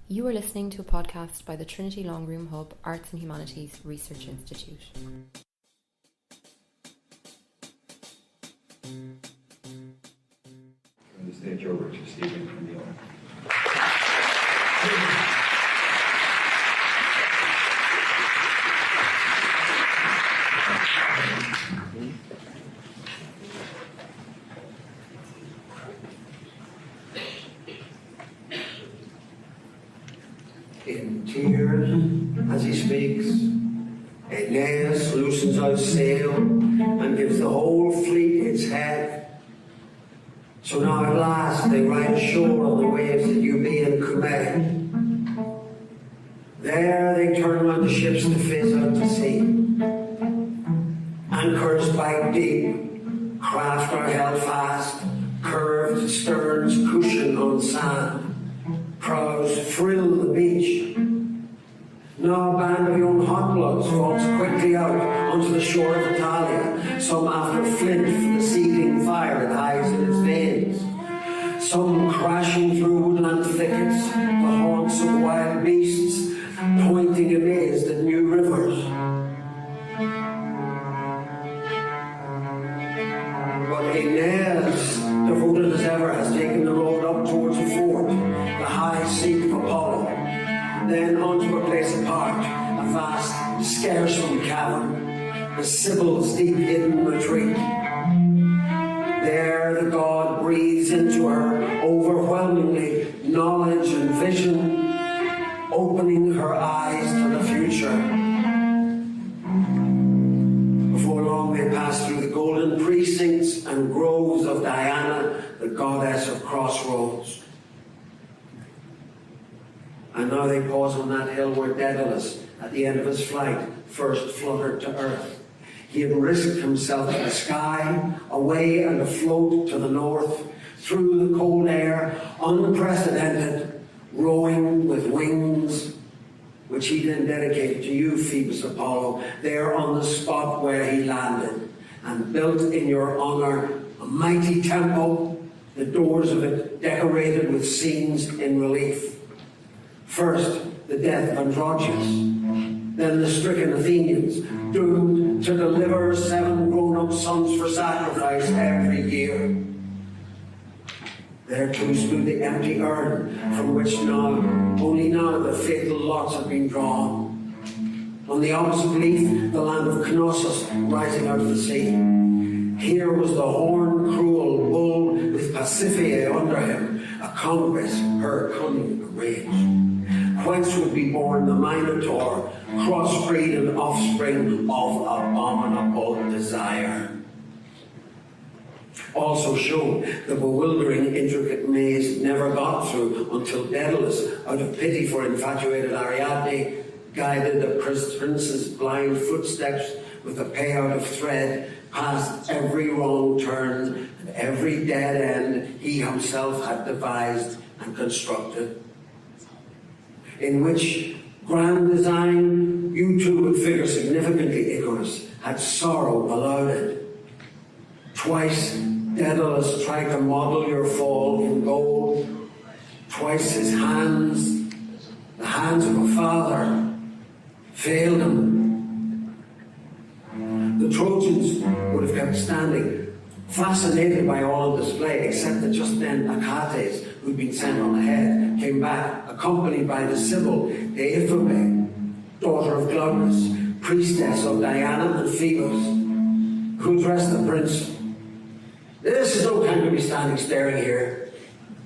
You are listening to a podcast by the Trinity Longroom Hub Arts and Humanities Research Institute. The stage over to Stephen from the audience. In tears, as he speaks, Aeneas loosens out sail and gives the whole fleet its head. So now at last they ride ashore on the waves at Euboean Cumae. There they turn round the ships to face out to sea. Anchors bite deep, craft are held fast, curved sterns cushion on sand. Prows frill the beach. Now a band of young hot bloods falls quickly out onto the shore of Italia, some after flint for the seething fire that hides in its veins, some crashing through woodland thickets, the haunts of wild beasts, pointing amazed at new rivers. But Aeneas, devoted as ever, has taken the road up towards the fort, the high seat of Apollo, then onto a place apart, a vast, scarce-room cavern, the Sibyl's deep hidden retreat. There the god breathes into her overwhelmingly knowledge and vision, opening her eyes to the future. Before long they pass through the golden precincts and groves of Diana, the goddess of crossroads. And now they pause on that hill where Daedalus, at the end of his flight, first fluttered to earth. He had risked himself to the sky, away and afloat to the north, through the cold air, unprecedented, rowing with wings, which he then dedicated to you, Phoebus Apollo, there on the spot where he landed, and built in your honor a mighty temple, the doors of it decorated with scenes in relief. First, the death of Androgeus, then the stricken Athenians, doomed to deliver 7 grown-up sons for sacrifice every year. There too stood the empty urn from which only now the fatal lots have been drawn. On the opposite leaf, the land of Knossos rising out of the sea. Here was the horn-cruel bull with Pasiphae under him, a congress her cunning arranged. Whence would be born the Minotaur, crossbreed and offspring of abominable desire. Also shown the bewildering, intricate maze never got through until Daedalus, out of pity for infatuated Ariadne, guided the prince's blind footsteps with a payout of thread past every wrong turn and every dead end he himself had devised and constructed. In which grand design you too would figure significantly, Icarus, had sorrow allowed it. Twice Daedalus tried to model your fall in gold. Twice his hands, the hands of a father, failed him. The Trojans would have kept standing, fascinated by all on display, except that just then Achates, who'd been sent on ahead, came back, accompanied by the Sibyl, Deiphobé, daughter of Glaucus, priestess of Diana and Phoebus, who addressed the prince. This is no time to be standing staring here.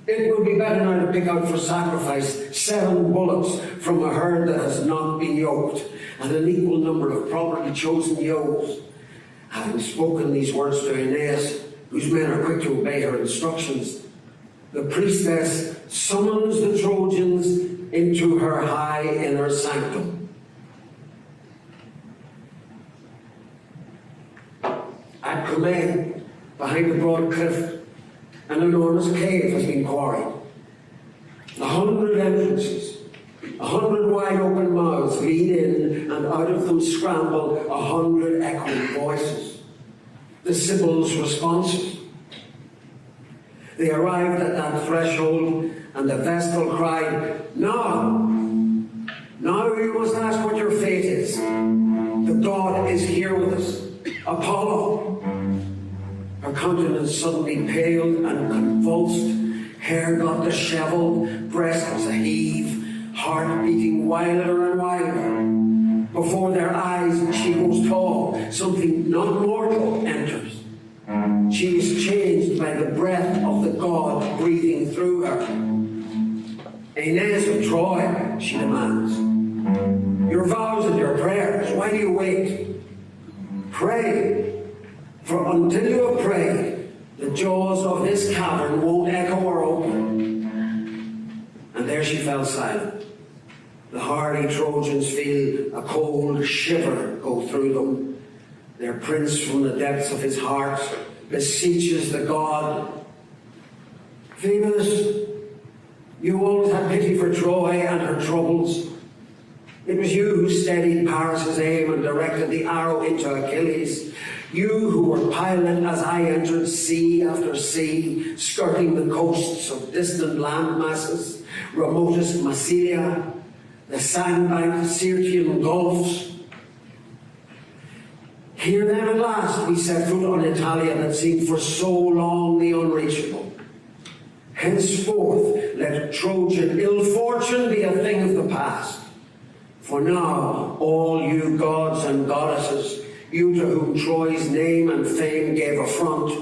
It would be better now to pick out for sacrifice 7 bullocks from a herd that has not been yoked, and an equal number of properly chosen ewes. Having spoken these words to Aeneas, whose men are quick to obey her instructions, the priestess summons the Trojans into her high inner sanctum. At Cumae, behind the broad cliff, an enormous cave has been quarried. 100 entrances, 100 wide open mouths lead in, and out of them scramble 100 echoing voices. The Sibyl's responses. They arrived at that threshold, And the Vestal cried, "Now you must ask what your fate is. The god is here with us, Apollo." Her countenance suddenly paled and convulsed. Hair got dishevelled, breast was a heave, heart beating wilder and wilder. Before their eyes she grows tall, something not mortal enters. She is changed by the breath of the god breathing through her. "Aeneas of Troy," she demands, "your vows and your prayers, why do you wait? Pray, for until you have prayed, the jaws of this cavern won't echo or open." And there she fell silent. The hardy Trojans feel a cold shiver go through them. Their prince from the depths of his heart beseeches the god, "Phoebus, you always had pity for Troy and her troubles. It was you who steadied Paris' aim and directed the arrow into Achilles. You who were pilot as I entered sea after sea, skirting the coasts of distant land masses, remotest Massilia, the sandbanked Syrtian gulfs. Here then at last we set foot on Italia that seemed for so long the unreachable. Henceforth let Trojan ill fortune be a thing of the past. For now, all you gods and goddesses, you to whom Troy's name and fame gave affront,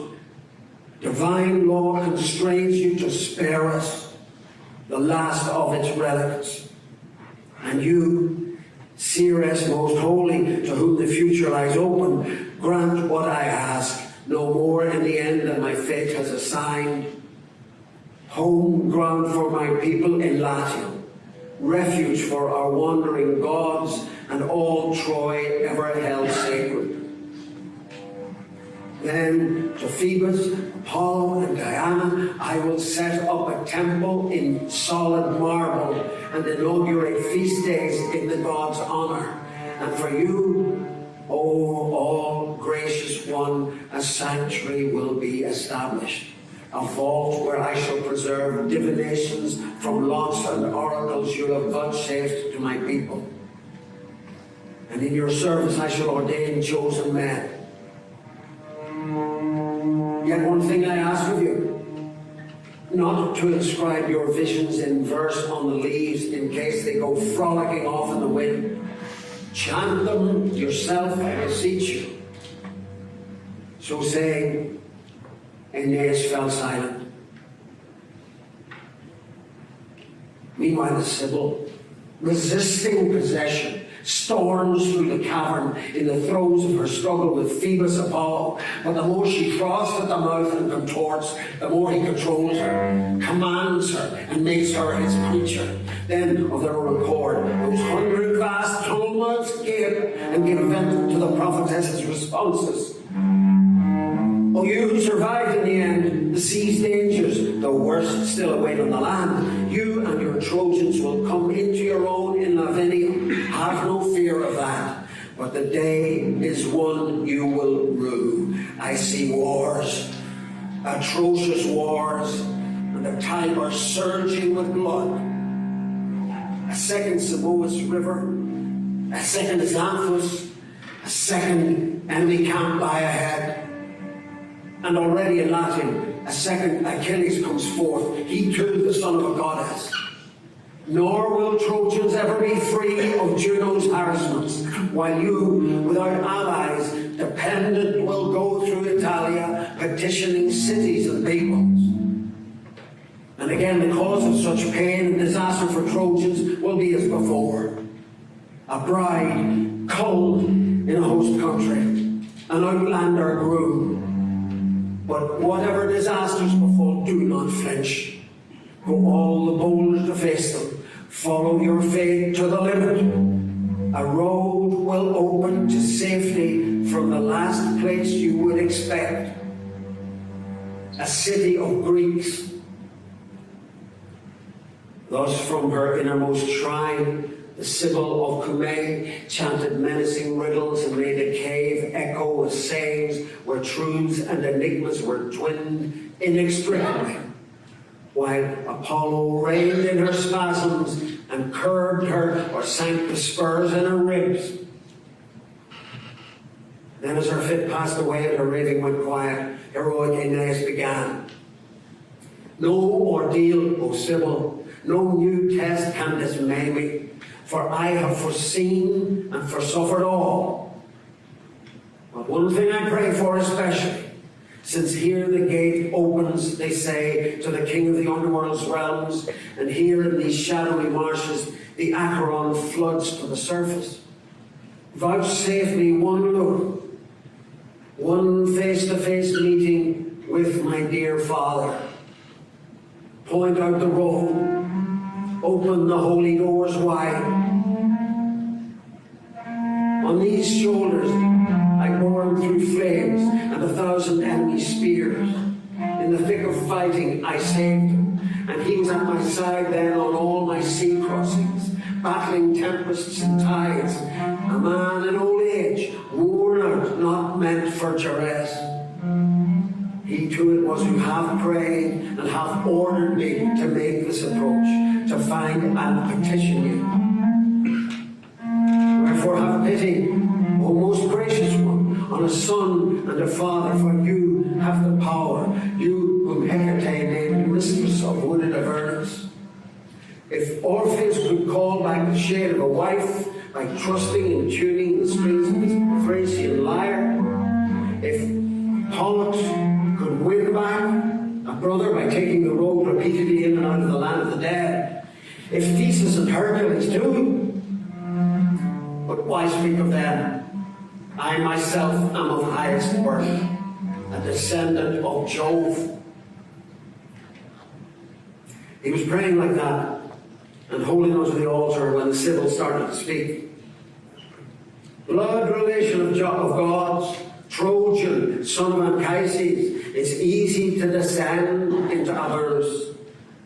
divine law constrains you to spare us, the last of its relics. And you, Ceres most holy, to whom the future lies open, grant what I ask, no more in the end than my fate has assigned. Home ground for my people in Latium, refuge for our wandering gods, and all Troy ever held sacred. Then to Phoebus, Apollo, and Diana I will set up a temple in solid marble and inaugurate feast days in the gods' honor. And for you, O all gracious one, a sanctuary will be established, a vault where I shall preserve divinations from lots and oracles you have vouchsafed to my people. And in your service I shall ordain chosen men. Yet one thing I ask of you, not to inscribe your visions in verse on the leaves in case they go frolicking off in the wind. Chant them yourself, I beseech you. So saying, Aeneas fell silent. Meanwhile, the Sibyl, resisting possession, storms through the cavern in the throes of her struggle with Phoebus Apollo. But the more she froths at the mouth and contorts, the more he controls her, commands her, and makes her his creature. Then, of their own accord, those 100 vast tumults gape and give vent to the prophetess's responses. O you who survived in the end, the sea's dangers, though worst still await on the land, you and your Trojans will come into your own in Lavinia. Have no fear of that. But the day is one you will rue. I see wars, atrocious wars, and the Tiber surging with blood. A second Simois River, a second Xanthus, a second enemy camp lie ahead. And already in Latium, a second Achilles comes forth, he too the son of a goddess. Nor will Trojans ever be free of Juno's harassments, while you, without allies, dependent, will go through Italia, petitioning cities and peoples. And again, the cause of such pain and disaster for Trojans will be as before. A bride culled in a host country, an outlander groom. But whatever disasters befall, do not flinch. Go all the bolder to face them. Follow your fate to the limit. A road will open to safety from the last place you would expect. A city of Greeks. Thus from her innermost shrine, the Sibyl of Cumae chanted menacing riddles and made a cave echo with sayings where truths and enigmas were twinned inextricably. while Apollo reined in her spasms and curbed her or sank the spurs in her ribs. Then as her fit passed away and her raving went quiet, heroic Aeneas began. No ordeal, O Sibyl, no new test can dismay me, for I have foreseen and forsuffered all. But one thing I pray for especially, since here the gate opens, they say, to the king of the underworld's realms, and here in these shadowy marshes the Acheron floods to the surface. Vouchsafe me one look, one face-to-face meeting with my dear father. Point out the road, open the holy doors wide. On these shoulders I bore him through flames and 1,000 enemy spears. In the thick of fighting I saved him, and he was at my side then on all my sea crossings, battling tempests and tides, a man in old age, worn out, not meant for duress. He too it was who hath prayed and hath ordered me to make this approach, to find and petition you. Wherefore have pity, O most gracious one, on a son and a father, for you have the power, you whom Hecate named mistress of wooded Avernus. If Orpheus could call back the shade of a wife by trusting and tuning the strings of his Thracian lyre, if Pollux could win back a brother by taking the road repeatedly in and out of the land of the dead, if Theseus and Hercules too, but why speak of them? I myself am of highest birth, a descendant of Jove. He was praying like that and holding onto the altar when the Sibyl started to speak. Blood relation of gods, Trojan, son of Anchises, it's easy to descend into Avernus.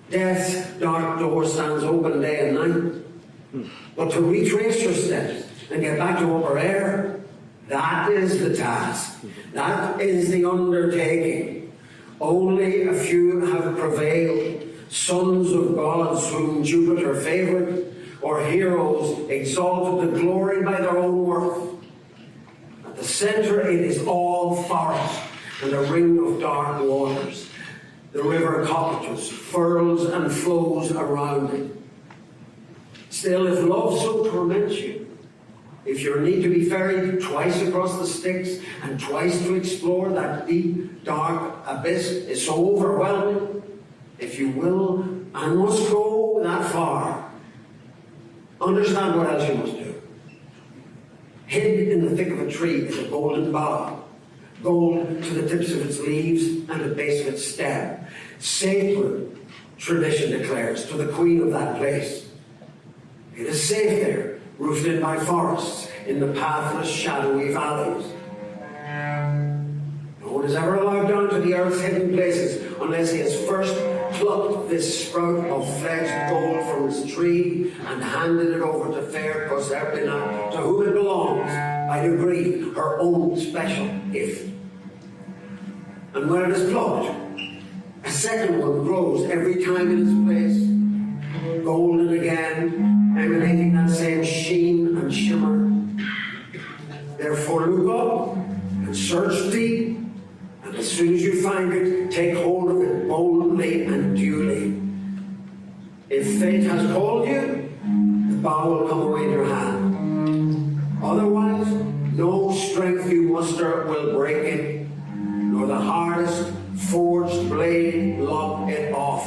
Death's dark door stands open day and night. But to retrace your steps and get back to upper air, that is the task. That is the undertaking. Only a few have prevailed, sons of gods whom Jupiter favoured, or heroes exalted to glory by their own worth. At the centre it is all forest and a ring of dark waters. The river Cocytus furls and flows around it. Still, if love so torments you, if your need to be ferried twice across the Styx and twice to explore that deep, dark abyss is so overwhelming, if you will and must go that far, understand what else you must do. Hid in the thick of a tree is a golden bough, gold to the tips of its leaves and the base of its stem. Sacred, tradition declares, to the queen of that place. It is safe there, roofed in by forests, in the pathless, shadowy valleys. No one is ever allowed down to the earth's hidden places unless he has first plucked this sprout of fledged gold from its tree and handed it over to fair Proserpina, to whom it belongs, by degree, her own special gift. And when it is plucked, a second one grows every time in its place, golden again, emanating that same sheen and shimmer. Therefore look up and search deep, and as soon as you find it, take hold of it boldly and duly. If fate has called you, the bough will come away in your hand. Otherwise, no strength you muster will break it, nor the hardest forged blade lop it off.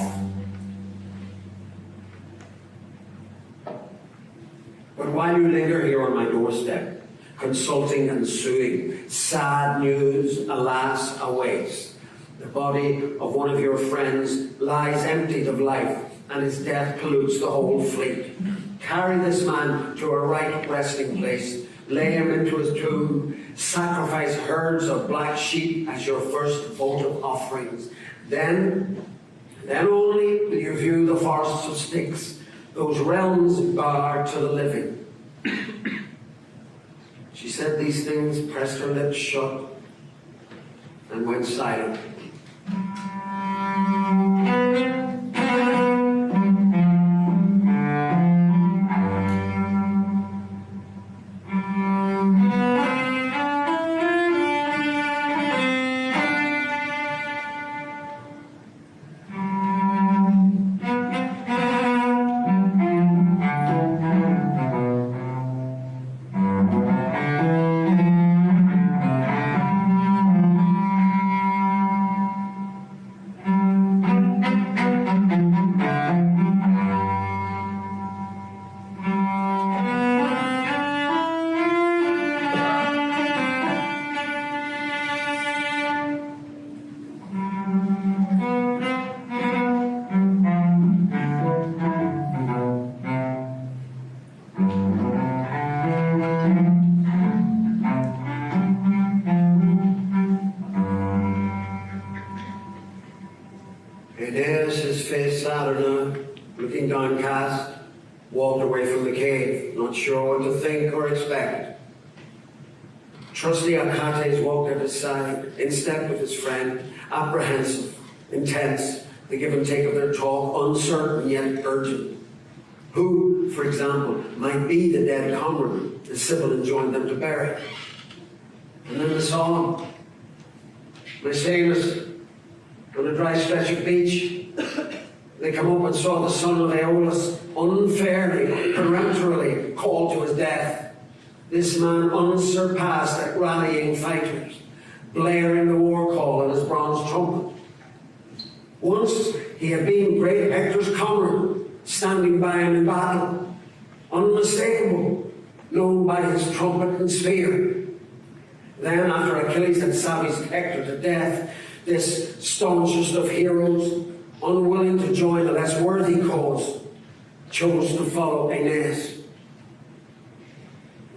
But while you linger here on my doorstep, consulting and suing, sad news, alas, awaits. The body of one of your friends lies emptied of life, and his death pollutes the whole fleet. Carry this man to a right resting place, lay him into his tomb, sacrifice herds of black sheep as your first votive offerings. Then only will you view the forests of Styx, those realms barred to the living. She said these things, pressed her lips shut, and went silent. Aeneas, his face sadder now, looking downcast, walked away from the cave, not sure what to think or expect. Trusty Achates walked at his side, in step with his friend, apprehensive, intense, the give and take of their talk, uncertain yet urgent. Who, for example, might be the dead comrade that Sibyl enjoined them to bury? And then the song. Maecenas, on a dry stretch of beach, they come up and saw the son of Aeolus unfairly, peremptorily called to his death. This man unsurpassed at rallying fighters, blaring the war call on his bronze trumpet. Once he had been great Hector's comrade, standing by him in battle, unmistakable, known by his trumpet and spear. Then, after Achilles had savaged Hector to death, this staunchest of heroes, unwilling to join a less worthy cause, chose to follow Aeneas.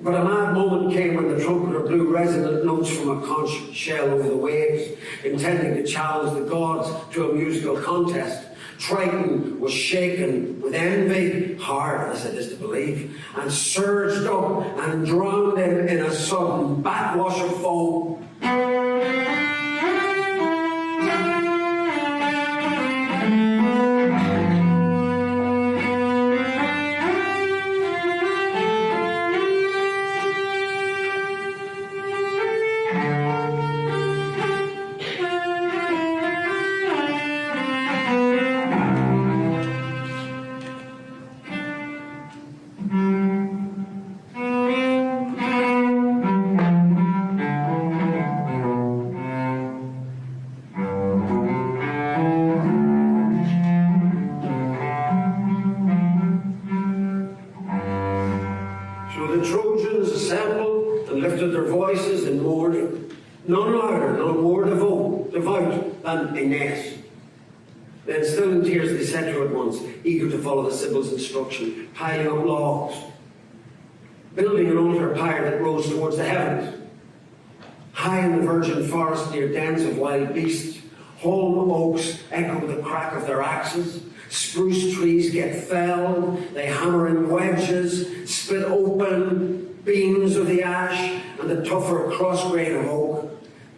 But a mad moment came when the trumpeter blew resonant notes from a conch shell over the waves, intending to challenge the gods to a musical contest. Triton was shaken with envy, hard as it is to believe, and surged up and drowned him in a sudden backwash of foam. None louder, none more devout than Aeneas. Then, still in tears, they set to at once, eager to follow the Sibyl's instruction, piling up logs, building an altar pyre that rose towards the heavens. High in the virgin forest near dens of wild beasts, holm oaks echo the crack of their axes. Spruce trees get felled, they hammer in wedges, split open beams of the ash and the tougher cross-grain of oak.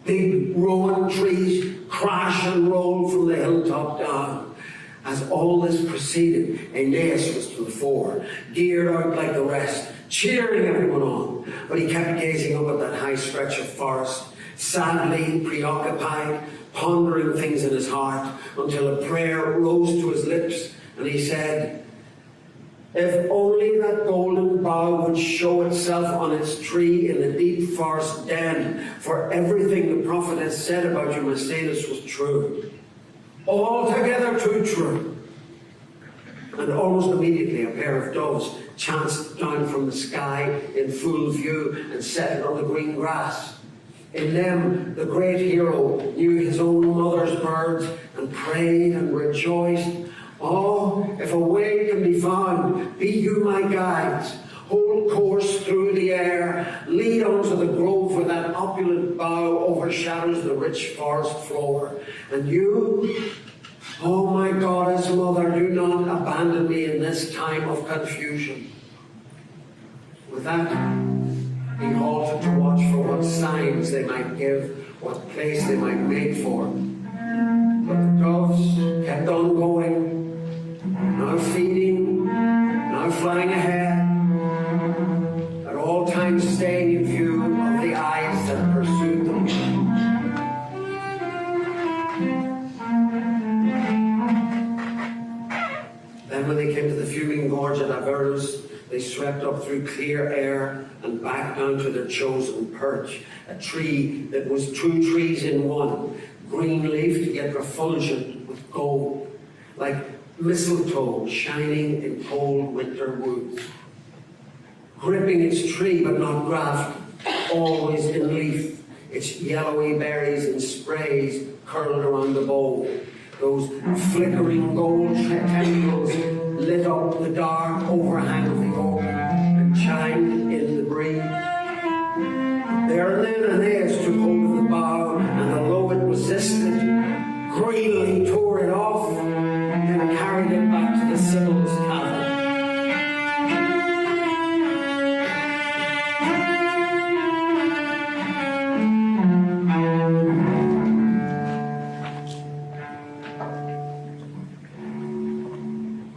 Big rowan trees crash and roll from the hilltop down. As all this proceeded, Aeneas was to the fore, geared out like the rest, cheering everyone on. But he kept gazing up at that high stretch of forest, sadly preoccupied, pondering things in his heart, until a prayer rose to his lips, and he said, "If only that golden bough would show itself on its tree in the deep forest den, for everything the prophet has said about you, Maecenas, was true. Altogether too true." And almost immediately a pair of doves chanced down from the sky in full view and settled on the green grass. In them, the great hero knew his own mother's birds and prayed and rejoiced. "Oh, if a way can be found, be you my guides. Hold course through the air, lead on to the grove where that opulent bough overshadows the rich forest floor. And you, oh my goddess mother, do not abandon me in this time of confusion." With that, he halted to watch for what signs they might give, what place they might make for. But the doves kept on going, now feeding, now flying ahead, at all times staying in view of the eyes that pursued them. Then when they came to the fuming gorge at Avernus, they swept up through clear air and back down to their chosen perch, a tree that was two trees in one, green-leafed yet refulgent with gold, like mistletoe shining in cold winter woods. Gripping its tree but not grafted, always in leaf, its yellowy berries and sprays curled around the bowl. Those flickering gold tendrils lit up the dark overhang of the oak and chimed in the breeze. There and then Aeneas took hold of the bough, and although it resisted, greedily tore tore it off and carried it back to the Sibyl's cabin.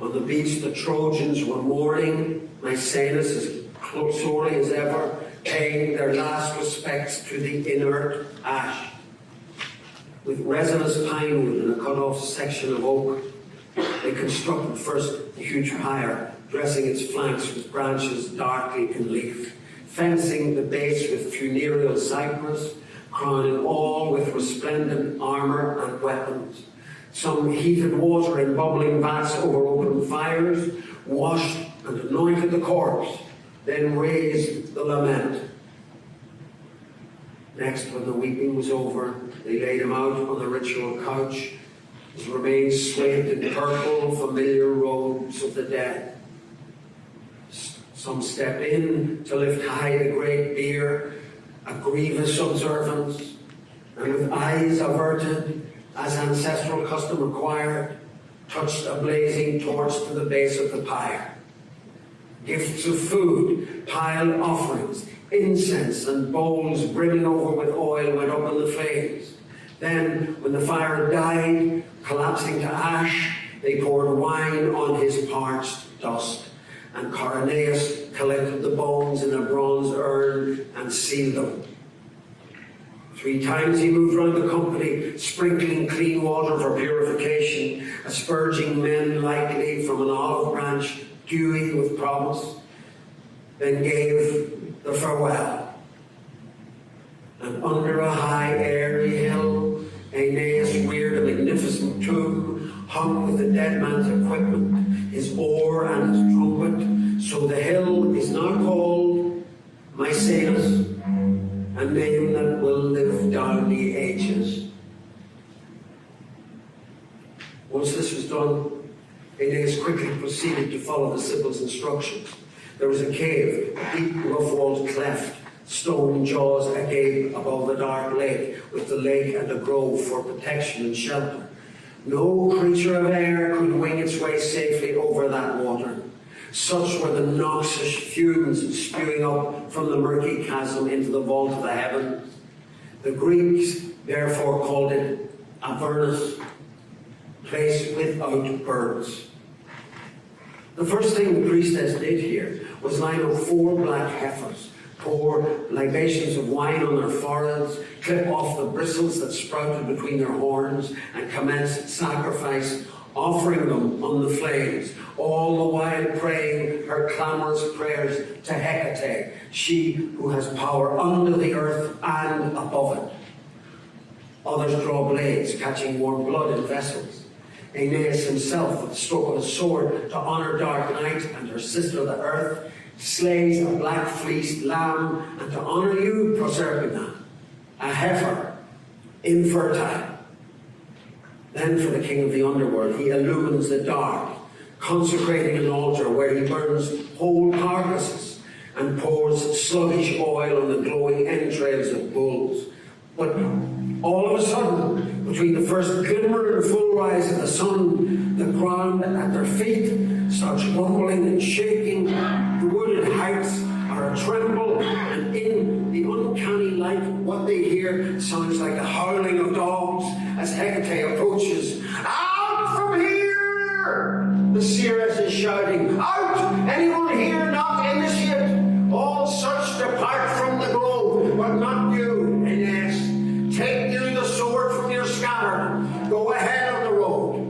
On the beach, the Trojans were mourning Maecenas as sorely as ever, paying their last respects to the inert ash. With resinous pine wood and a cut-off section of oak, they constructed first a huge pyre, dressing its flanks with branches darkly in leaf, fencing the base with funereal cypress, crowning all with resplendent armour and weapons. Some heated water in bubbling vats over open fires, washed and anointed the corpse, then raised the lament. Next, when the weeping was over, they laid him out on the ritual couch, his remains swathed in purple, familiar robes of the dead. Some stepped in to lift high the great bier, a grievous observance, and with eyes averted, as ancestral custom required, touched a blazing torch to the base of the pyre. Gifts of food, piled offerings, incense and bowls brimming over with oil went up in the flames. Then, when the fire died, collapsing to ash, they poured wine on his parched dust, and Coroneus collected the bones in a bronze urn and sealed them. 3 times he moved round the company, sprinkling clean water for purification, asperging men lightly from an olive branch, dewy with promise, then gave the farewell. And under a high airy hill, Aeneas reared a magnificent tomb, hung with the dead man's equipment, his oar and his trumpet. So the hill is now called Maecenas, a name that will live down the ages. Once this was done, Aeneas quickly proceeded to follow the Sibyl's instructions. There was a cave, a deep, rough-walled cleft, stone jaws agape above the dark lake, with the lake and a grove for protection and shelter. No creature of air could wing its way safely over that water. Such were the noxious fumes spewing up from the murky chasm into the vault of the heavens. The Greeks therefore called it Avernus, place without birds. The first thing the priestess did here was line up 4 black heifers, pour libations of wine on their foreheads, clip off the bristles that sprouted between their horns, and commence sacrifice, offering them on the flames, all the while praying her clamorous prayers to Hecate, she who has power under the earth and above it. Others draw blades, catching warm blood in vessels. Aeneas himself, with the stroke of a sword to honour dark night and her sister the earth, slays a black-fleeced lamb, and to honour you, Proserpina, a heifer, infertile. Then for the king of the underworld, he illumines the dark, consecrating an altar where he burns whole carcasses and pours sluggish oil on the glowing entrails of bulls. But all of a sudden, between the first glimmer and full rise of the sun, the ground at their feet starts rumbling and shaking. The wooded heights are a tremble, and in the uncanny light, what they hear sounds like the howling of dogs as Hecate approaches. Out from here! The seeress is shouting, out! Anyone here not initiate? All such depart from the grove, but not you, Aeneas. Take you the sword from your scabbard. Go ahead on the road.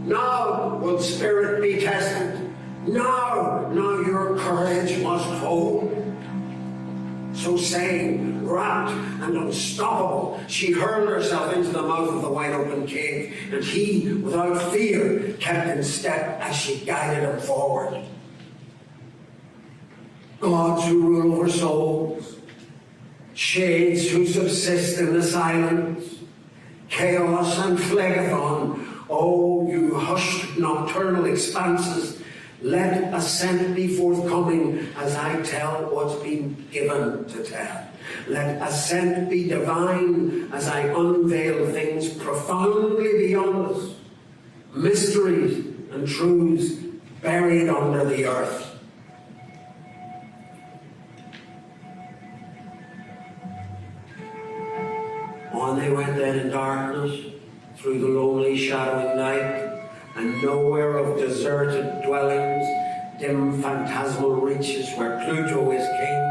Now will spirit be tested. Now your courage must hold. So saying, rapt and unstoppable, she hurled herself into the mouth of the wide-open cave, and he, without fear, kept in step as she guided him forward. Gods who rule over souls, shades who subsist in the silence, chaos and phlegethon, oh, you hushed nocturnal expanses, let assent be forthcoming as I tell what's been given to tell. Let assent be divine as I unveil things profoundly beyond us, mysteries and truths buried under the earth. On they went then in darkness, through the lonely shadowing night, and nowhere of deserted dwellings, dim phantasmal reaches where Pluto is king.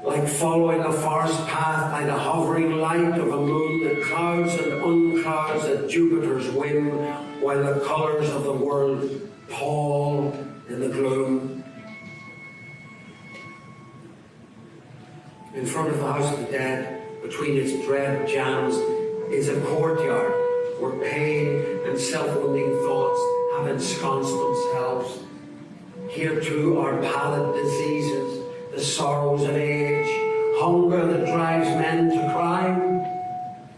Like following a forest path by the hovering light of a moon that clouds and unclouds at Jupiter's whim, while the colours of the world pall in the gloom. In front of the House of the Dead, between its dread jambs, is a courtyard where pain and self-wounding thoughts have ensconced themselves. Here too are pallid diseases, the sorrows of age, hunger that drives men to crime,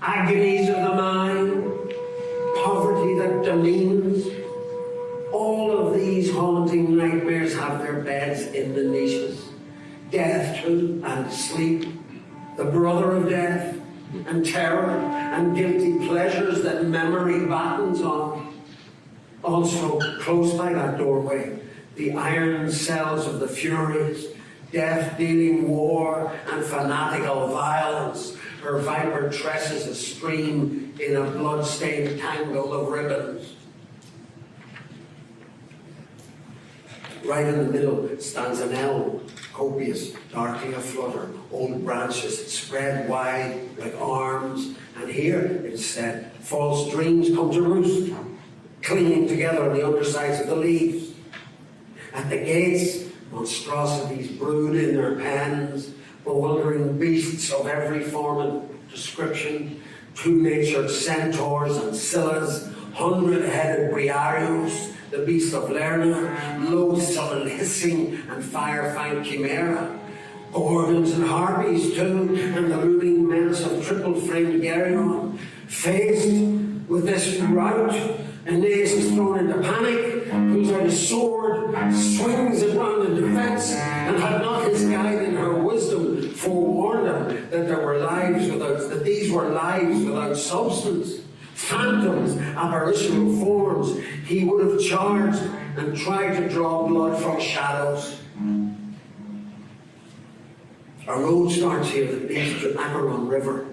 agonies of the mind, poverty that demeans. All of these haunting nightmares have their beds in the niches. Death too, and sleep, the brother of death, and terror, and guilty pleasures that memory battens on. Also, close by that doorway, the iron cells of the Furies, death dealing war and fanatical violence, her viper tresses a stream in a blood-stained tangle of ribbons. Right in the middle stands an elm, copious, darkly aflutter, old branches spread wide like arms, and here, it is said, false dreams come to roost, clinging together on the undersides of the leaves. At the gates, monstrosities brood in their pens, bewildering beasts of every form and description, two-natured centaurs and scyllas, 100-headed briarios, the beast of Lerna, loathsome and hissing and fire-fang chimera, gorgons and harpies too, and the looming menace of triple-framed Geryon. Faced with this rout, Aeneas is thrown into panic, pulls out his sword, swings it round in defence, and had not his guide in her wisdom forewarned him that these were lives without substance, phantoms, apparitional forms, he would have charged and tried to draw blood from shadows. A road starts here that leads to Acheron River.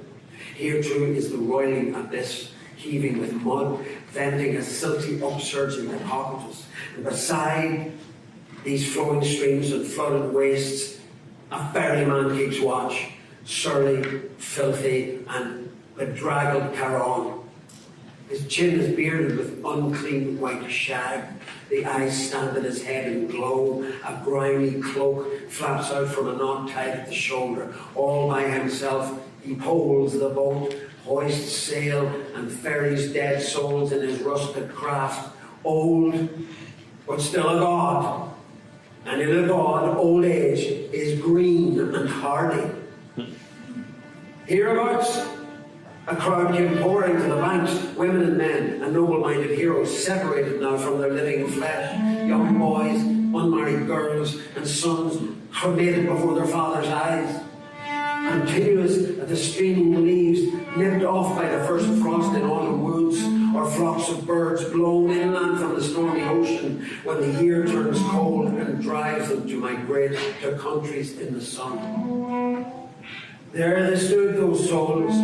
Here too is the roiling abyss, heaving with mud, venting a silty upsurge in the Caucasus. And beside these flowing streams and flooded wastes, a ferryman keeps watch, surly, filthy, and bedraggled Charon. His chin is bearded with unclean white shag. The eyes stand in his head and glow. A grimy cloak flaps out from a knot tied at the shoulder. All by himself, he poles the boat, hoists sail, and ferries dead souls in his rusted craft. Old, but still a god. And in a god, old age is green and hardy. Hereabouts, a crowd came pouring to the banks, women and men, and noble-minded heroes separated now from their living flesh, young boys, unmarried girls, and sons cremated before their father's eyes. Continuous at the streaming leaves, nipped off by the first frost in autumn woods, or flocks of birds blown inland from the stormy ocean when the year turns cold and drives them to migrate to countries in the sun. There they stood, those souls,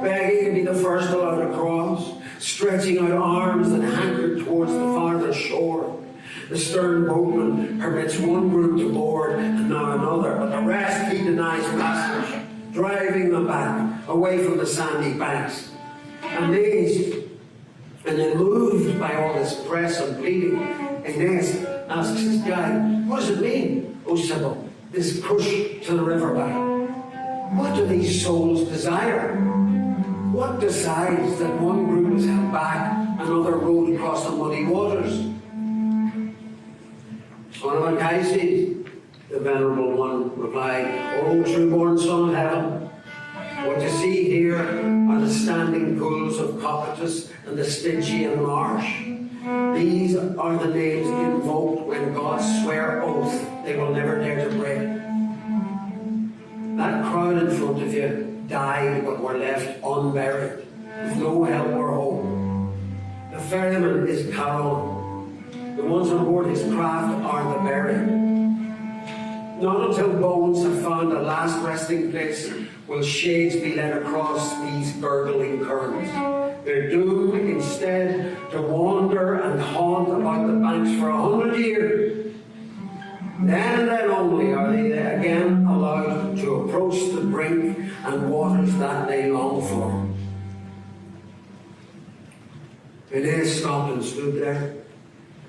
begging to be the first allowed across, stretching out arms that hankered towards the farther shore. The stern boatman permits one group to board and now another, but the rest he denies passage, driving them back away from the sandy banks. Amazed and then moved by all this press and pleading, Aeneas asks his guide, "What does it mean, O Sibyl, this push to the river bank? What do these souls desire? What decides that one group is held back, another rowed across the muddy waters?" "Son of Anchises," the venerable one replied, "O true-born son of heaven, what you see here are the standing pools of Cocytus and the Stygian marsh. These are the names invoked when gods swear oath they will never dare to break. That crowd in front of you died but were left unburied, with no help or hope. The ferryman is Charon. The ones on board his craft are the buried. Not until bones have found a last resting place will shades be led across these gurgling currents. They're doomed instead to wander and haunt about the banks for 100 years. Then and then only are they again allowed to approach the brink and waters that they long for. Aeneas stopped and stood there,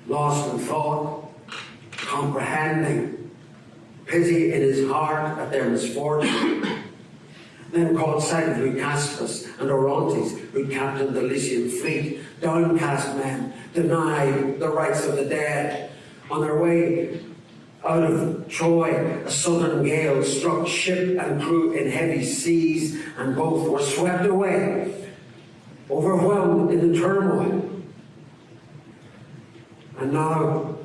lost in thought, comprehending, pity in his heart at their misfortune. Then caught sight of Leucastus and Orontes, who captained the Lycian fleet, downcast men, denied the rights of the dead. On their way out of Troy, a southern gale struck ship and crew in heavy seas, and both were swept away, overwhelmed in the turmoil. And now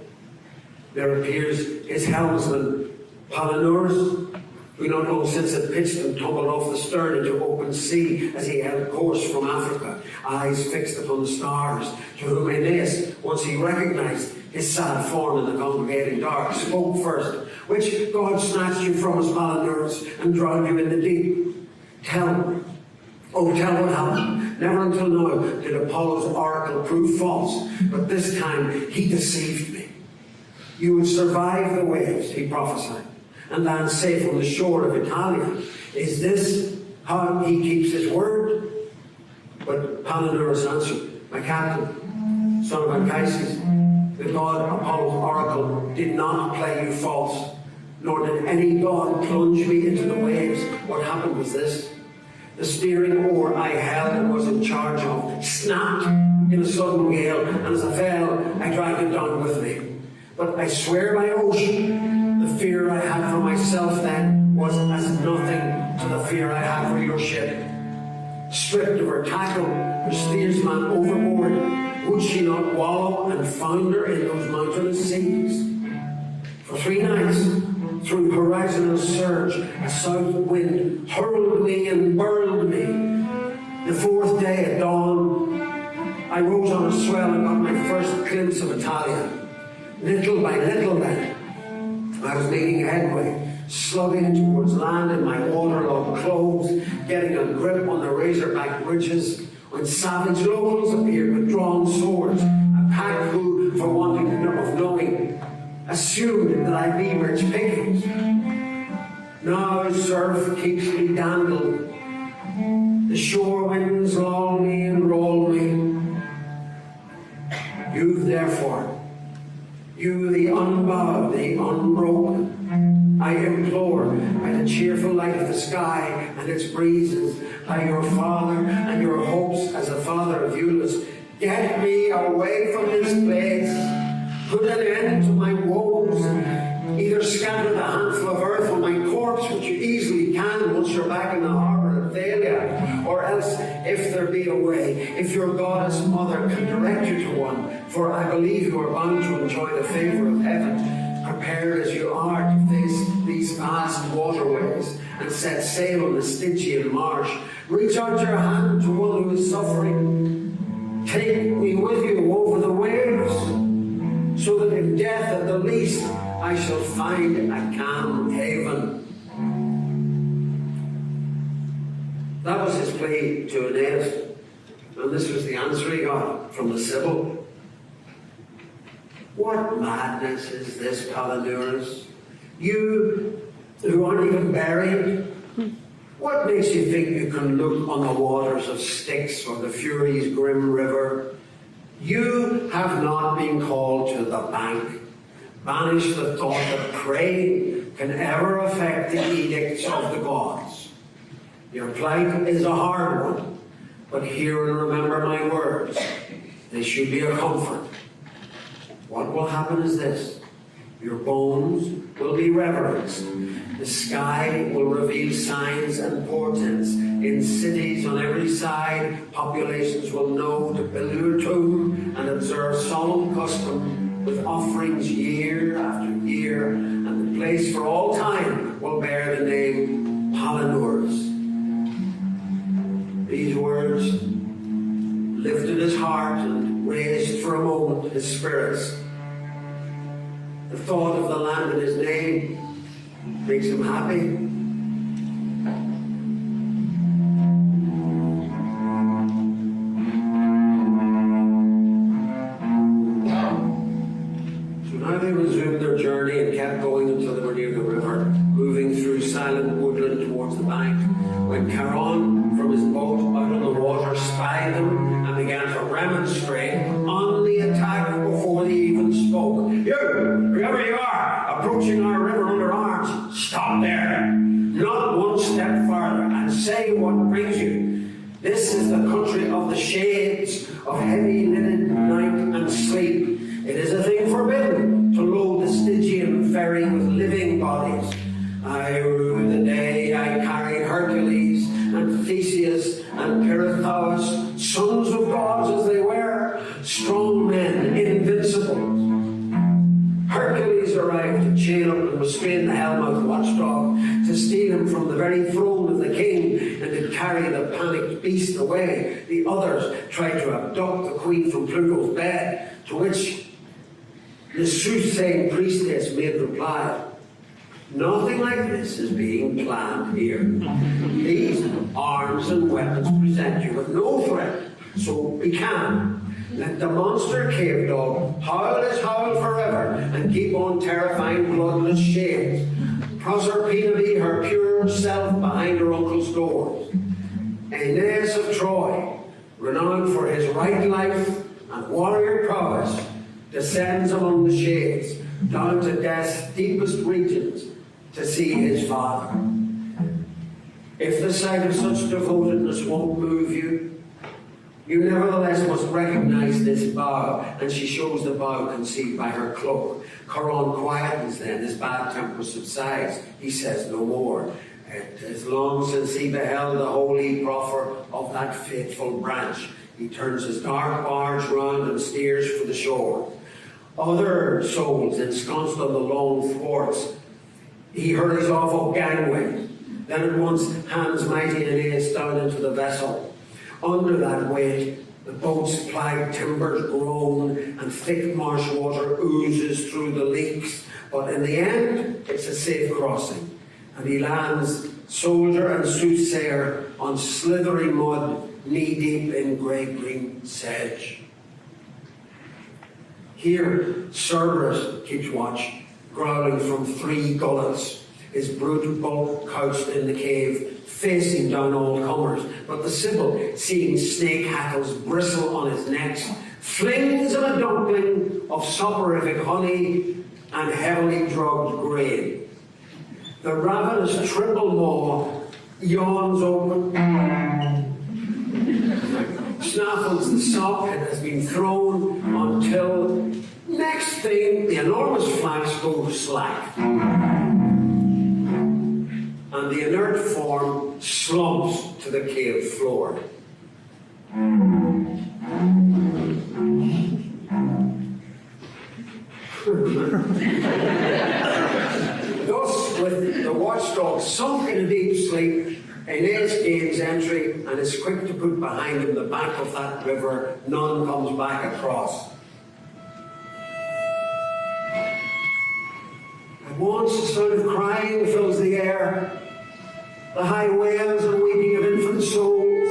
there appears his helmsman, Palinurus, who not long since had pitched and tumbled off the stern into open sea as he held course from Africa, eyes fixed upon the stars, to whom Aeneas, once he recognized his sad form in the congregating dark, spoke first. Which God snatched you from us, Palinurus, and drowned you in the deep? Tell what happened. Never until now did Apollo's oracle prove false, but this time he deceived me. You would survive the waves, he prophesied, and land safe on the shore of Italia. Is this how he keeps his word? But Palinurus answered, my captain, son of Anchises, the god Apollo's oracle did not play you false, nor did any god plunge me into the waves. What happened was this. The steering oar I held and was in charge of snapped in a sudden gale, and as I fell, I dragged it down with me. But I swear by ocean, the fear I had for myself then was as nothing to the fear I had for your ship. Stripped of her tackle, her steersman overboard, would she not wallow and founder in those mountainous seas? For 3 nights, through horizontal surge, a south wind hurled me and burled me. The 4th day at dawn, I rose on a swell and got my first glimpse of Italia. Little by little then, I was making headway, slugging towards land in my waterlogged clothes, getting a grip on the razor-backed ridges, when savage locals appeared with drawn swords, a pack who, for wanting of knowing, assumed that I'd be rich pickings. Now surf keeps me dandled, the shore winds lull me and roll me. You therefore, you the unbowed, the unbroken, I implore, by the cheerful light of the sky and its breezes, by your father and your hopes as the father of Iülus, get me away from this place, put an end to my woes, either scatter the handful of earth on my corpse, which you easily can once you're back in the harbour of Thalia, or else, if there be a way, if your goddess mother can direct you to one, for I believe you are bound to enjoy the favour of heaven, prepared as you are to face these vast waterways and set sail on the Stygian marsh. Reach out your hand to one who is suffering. Take me with you over the waves, so that in death at the least I shall find a calm haven. That was his plea to Aeneas, and this was the answer he got from the Sibyl. What madness is this, Palinurus? You who aren't even buried? What makes you think you can look on the waters of Styx or the Furies' grim river? You have not been called to the bank. Banish the thought that praying can ever affect the edicts of the gods. Your plight is a hard one, but hear and remember my words. They should be a comfort. What will happen is this. Your bones will be reverenced. The sky will reveal signs and portents. In cities on every side, populations will know to build your tomb and observe solemn custom with offerings year after year, and the place for all time will bear the name Hallanurs. These words lifted his heart and raised for a moment his spirits. The thought of the land in his name makes him happy. So now they resumed their journey and kept going until they were near the river, moving through silent woodland towards the bank, when Charon from his boat out on the water spied them and began to remonstrate on the attack before they even spoke. You, whoever you are, approaching our river under arms, stop there. Not one step farther, and say what brings you. This is the country of the shades, of heavy lidded night and sleep. It is a thing forbidden to load the Stygian ferry with living bodies. I rue the day I carried Hercules and Theseus and Pirithous, sons of gods as they were, strong men, invincible. Hercules arrived to chain up and restrain the Hellmouth watchdog, to steal him from the very throne of the king, and to carry the panicked beast away. The others tried to abduct the queen from Pluto's bed, to which the soothsaying priestess made reply, nothing like this is being planned here. These arms and weapons present you with no threat, so be calm. Let the monster cave dog howl his howl forever and keep on terrifying bloodless shades. Proserpina be her pure self behind her uncle's doors. Aeneas of Troy, renowned for his right life and warrior prowess, descends among the shades, down to death's deepest regions, to see his father. If the sight of such devotedness won't move you, you nevertheless must recognize this bow, and she shows the bow concealed by her cloak. Charon quietens then, his bad temper subsides. He says no more. It is long since he beheld the holy proffer of that fateful branch. He turns his dark barge round and steers for the shore. Other souls ensconced on the long thwarts, he hurries off up gangways. Then at once hands mighty Aeneas down into the vessel. Under that weight, the boat's plied timbers groan and thick marsh water oozes through the leaks. But in the end, it's a safe crossing, and he lands, soldier and soothsayer, on slithery mud, knee-deep in grey-green sedge. Here, Cerberus keeps watch, growling from 3 gullets, his brute bulk couched in the cave, facing down all comers. But the Sibyl, seeing snake hackles bristle on his neck, flings him a dumpling of soporific honey and heavily drugged grain. The ravenous triple maw yawns open, snaffles the sock it has been thrown until next thing the enormous flanks go slack. And the inert form slumps to the cave floor. Thus, with the watchdog sunk in a deep sleep, Aeneas gains entry and is quick to put behind him the bank of that river none comes back across. At once a sound of crying fills the air, the high wails and weeping of infant souls,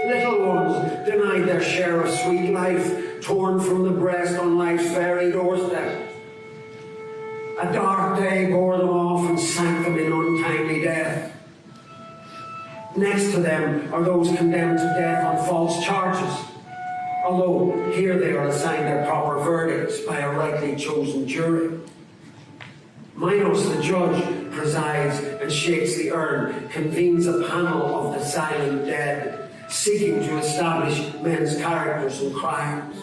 little ones denied their share of sweet life, torn from the breast on life's very doorstep. A dark day bore them off and sank them in untimely death. Next to them are those condemned to death on false charges, although here they are assigned their proper verdicts by a rightly chosen jury. Minos, the judge, presides and shakes the urn, convenes a panel of the silent dead, seeking to establish men's characters and crimes.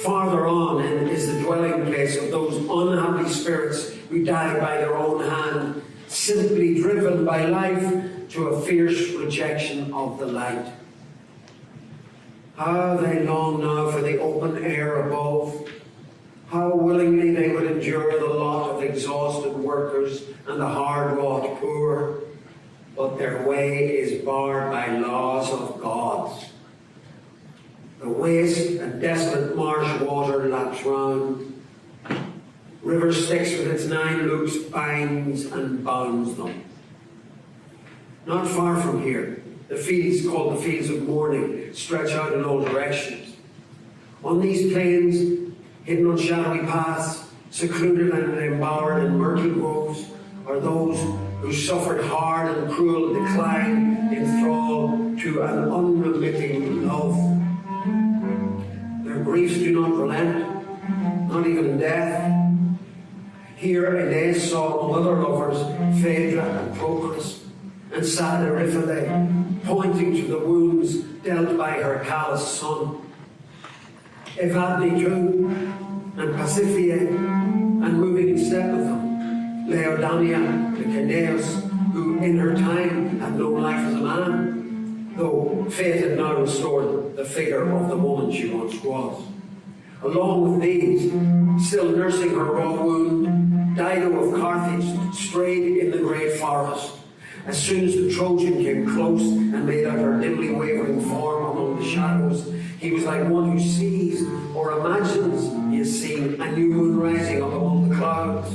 Farther on is the dwelling place of those unhappy spirits who died by their own hand, simply driven by life to a fierce rejection of the light. How they long now for the open air above. How willingly they would endure the lot of exhausted workers and the hard-wrought poor. but their way is barred by laws of gods. The waste and desolate marsh water laps round. River Styx with its 9 loops binds and bounds them. Not far from here, the fields called the Fields of Mourning stretch out in all directions. On these plains, hidden on shadowy paths, secluded and embowered in myrtle groves, are those who suffered hard and cruel decline in thrall to an unremitting love. Their griefs do not relent, not even in death. Here Aeneas saw other lovers, Phaedra and Procris, and sad Eryphile, pointing to the wounds dealt by her callous son. Evadne too, and Pasiphae, and moving in step with them, Laodamia, the Ceneus, who in her time had no life as a man, though fate had now restored the figure of the woman she once was. Along with these, still nursing her raw wound, Dido of Carthage strayed in the great forest. As soon as the Trojan came close and made out her dimly wavering form among the shadows, he was like one who sees or imagines he has seen a new moon rising up among the clouds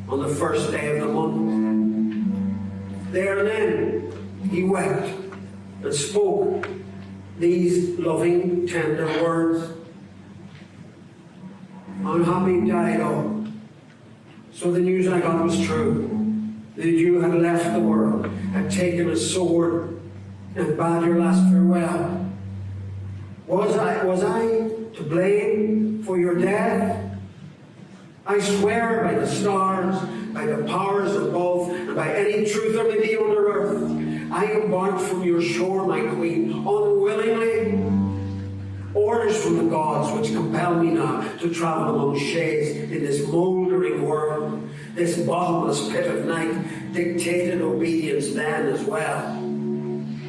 on the first day of the month. There and then he wept and spoke these loving, tender words. Unhappy Dido, so the news I got was true, that you had left the world, had taken a sword, and bade your last farewell. Was I to blame for your death? I swear by the stars, by the powers above, and by any truth there may be under earth, I embarked from your shore, my queen, unwillingly. Orders from the gods which compel me now to travel among shades in this mouldering world, this bottomless pit of night, dictated obedience then as well.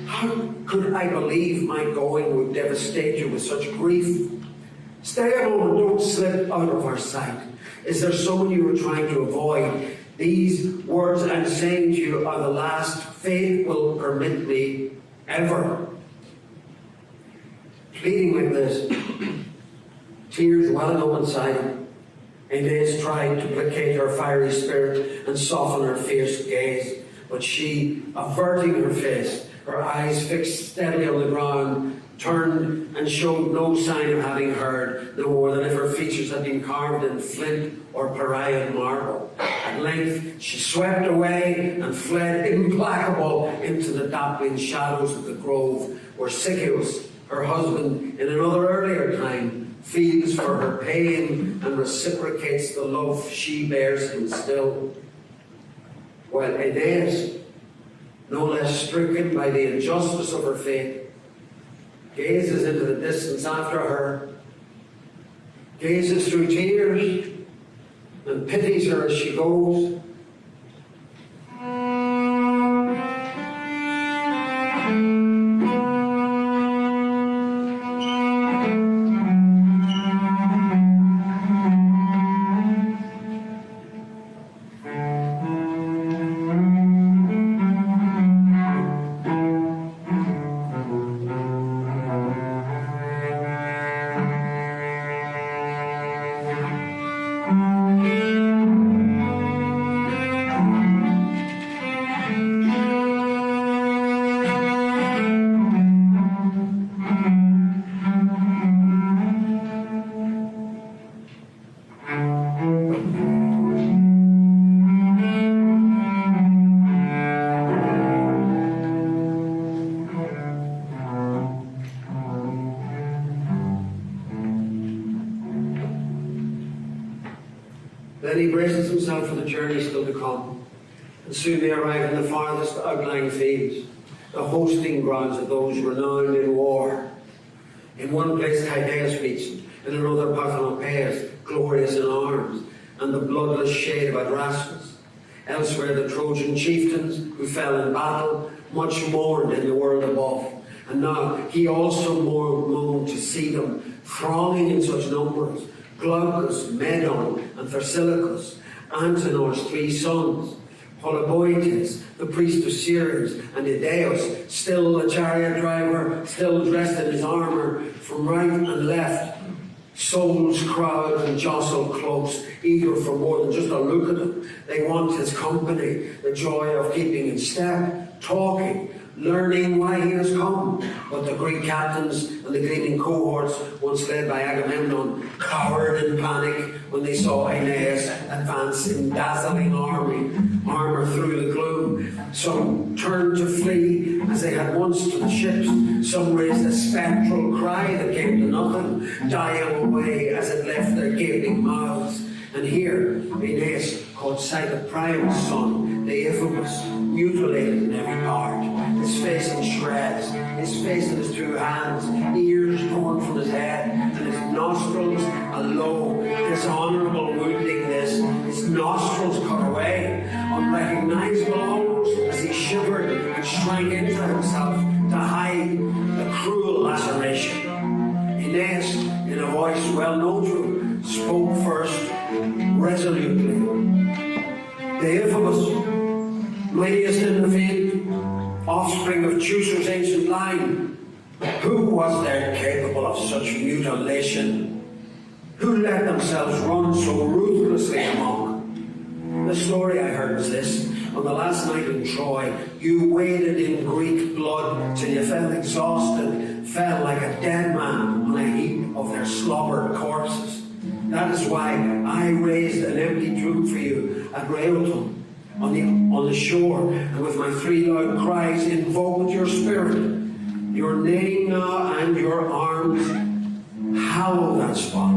How could I believe my going would devastate you with such grief? Stay a moment, don't slip out of our sight. Is there someone you were trying to avoid? These words I'm saying to you are the last fate will permit me ever. Pleading like this, tears welling up inside him, Aeneas tried to placate her fiery spirit and soften her fierce gaze, but she, averting her face, her eyes fixed steadily on the ground, turned and showed no sign of having heard, no more than if her features had been carved in flint or Parian marble. At length she swept away and fled implacable into the dappling shadows of the grove, where Sychaeus, her husband, in another earlier time, feels for her pain and reciprocates the love she bears him still. While Aeneas, no less stricken by the injustice of her fate, gazes into the distance after her, gazes through tears, and pities her as she goes. Then he braces himself for the journey still to come, and soon they arrive in the farthest outlying fields, the hosting grounds of those renowned in war. In one place Tydeus meets, in another Parthenopaeus, glorious in arms, and the bloodless shade of Adrastus. Elsewhere the Trojan chieftains who fell in battle, much mourned in the world above. And now he also mourned to see them thronging in such numbers, Glaucus, Medon, and Thersilochus, Antenor's 3 sons, Polyboetes, the priest of Ceres, and Idaeus, still the chariot driver, still dressed in his armour, from right and left. Souls crowd and jostle close, eager for more than just a look at him. They want his company, the joy of keeping in step, talking, learning why he has come. But the Greek captains and the gleaming cohorts, once led by Agamemnon, cowered in panic when they saw Aeneas advance in dazzling armour through the gloom. Some turned to flee as they had once to the ships. Some raised a spectral cry that came to nothing, dying away as it left their gaping mouths. And here, Aeneas caught sight of Priam's son, Deiphobus, mutilated in every part, his face in shreds, his face in his two hands, ears torn from his head, and his nostrils a low, dishonourable wounding this, his nostrils cut away, unrecognisable almost, as he shivered and shrank into himself to hide the cruel laceration. Aeneas, in a voice well known to him, spoke first, resolutely. Deiphobus, mightiest in the field, offspring of Teucer's ancient line, who was there capable of such mutilation? Who let themselves run so ruthlessly amok? The story I heard was this. On the last night in Troy, you waded in Greek blood till you felt exhausted, fell like a dead man on a heap of their slobbered corpses. That is why I raised an empty tomb for you at Rheauton on the shore, and with my three loud cries invoked your spirit. Your name now and your arms hallow that spot,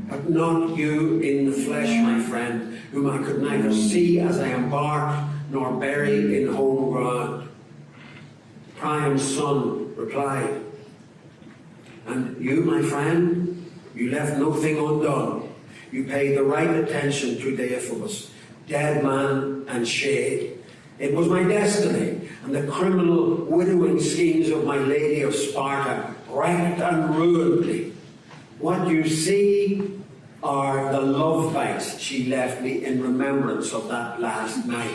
but not you in the flesh, my friend, whom I could neither see as I embarked nor bury in home ground. Priam's son replied, and you, my friend, you left nothing undone. You paid the right attention to Deiphobus, dead man and shade. It was my destiny, and the criminal widowing schemes of my lady of Sparta wrecked and ruined me. What you see are the love bites she left me in remembrance of that last night,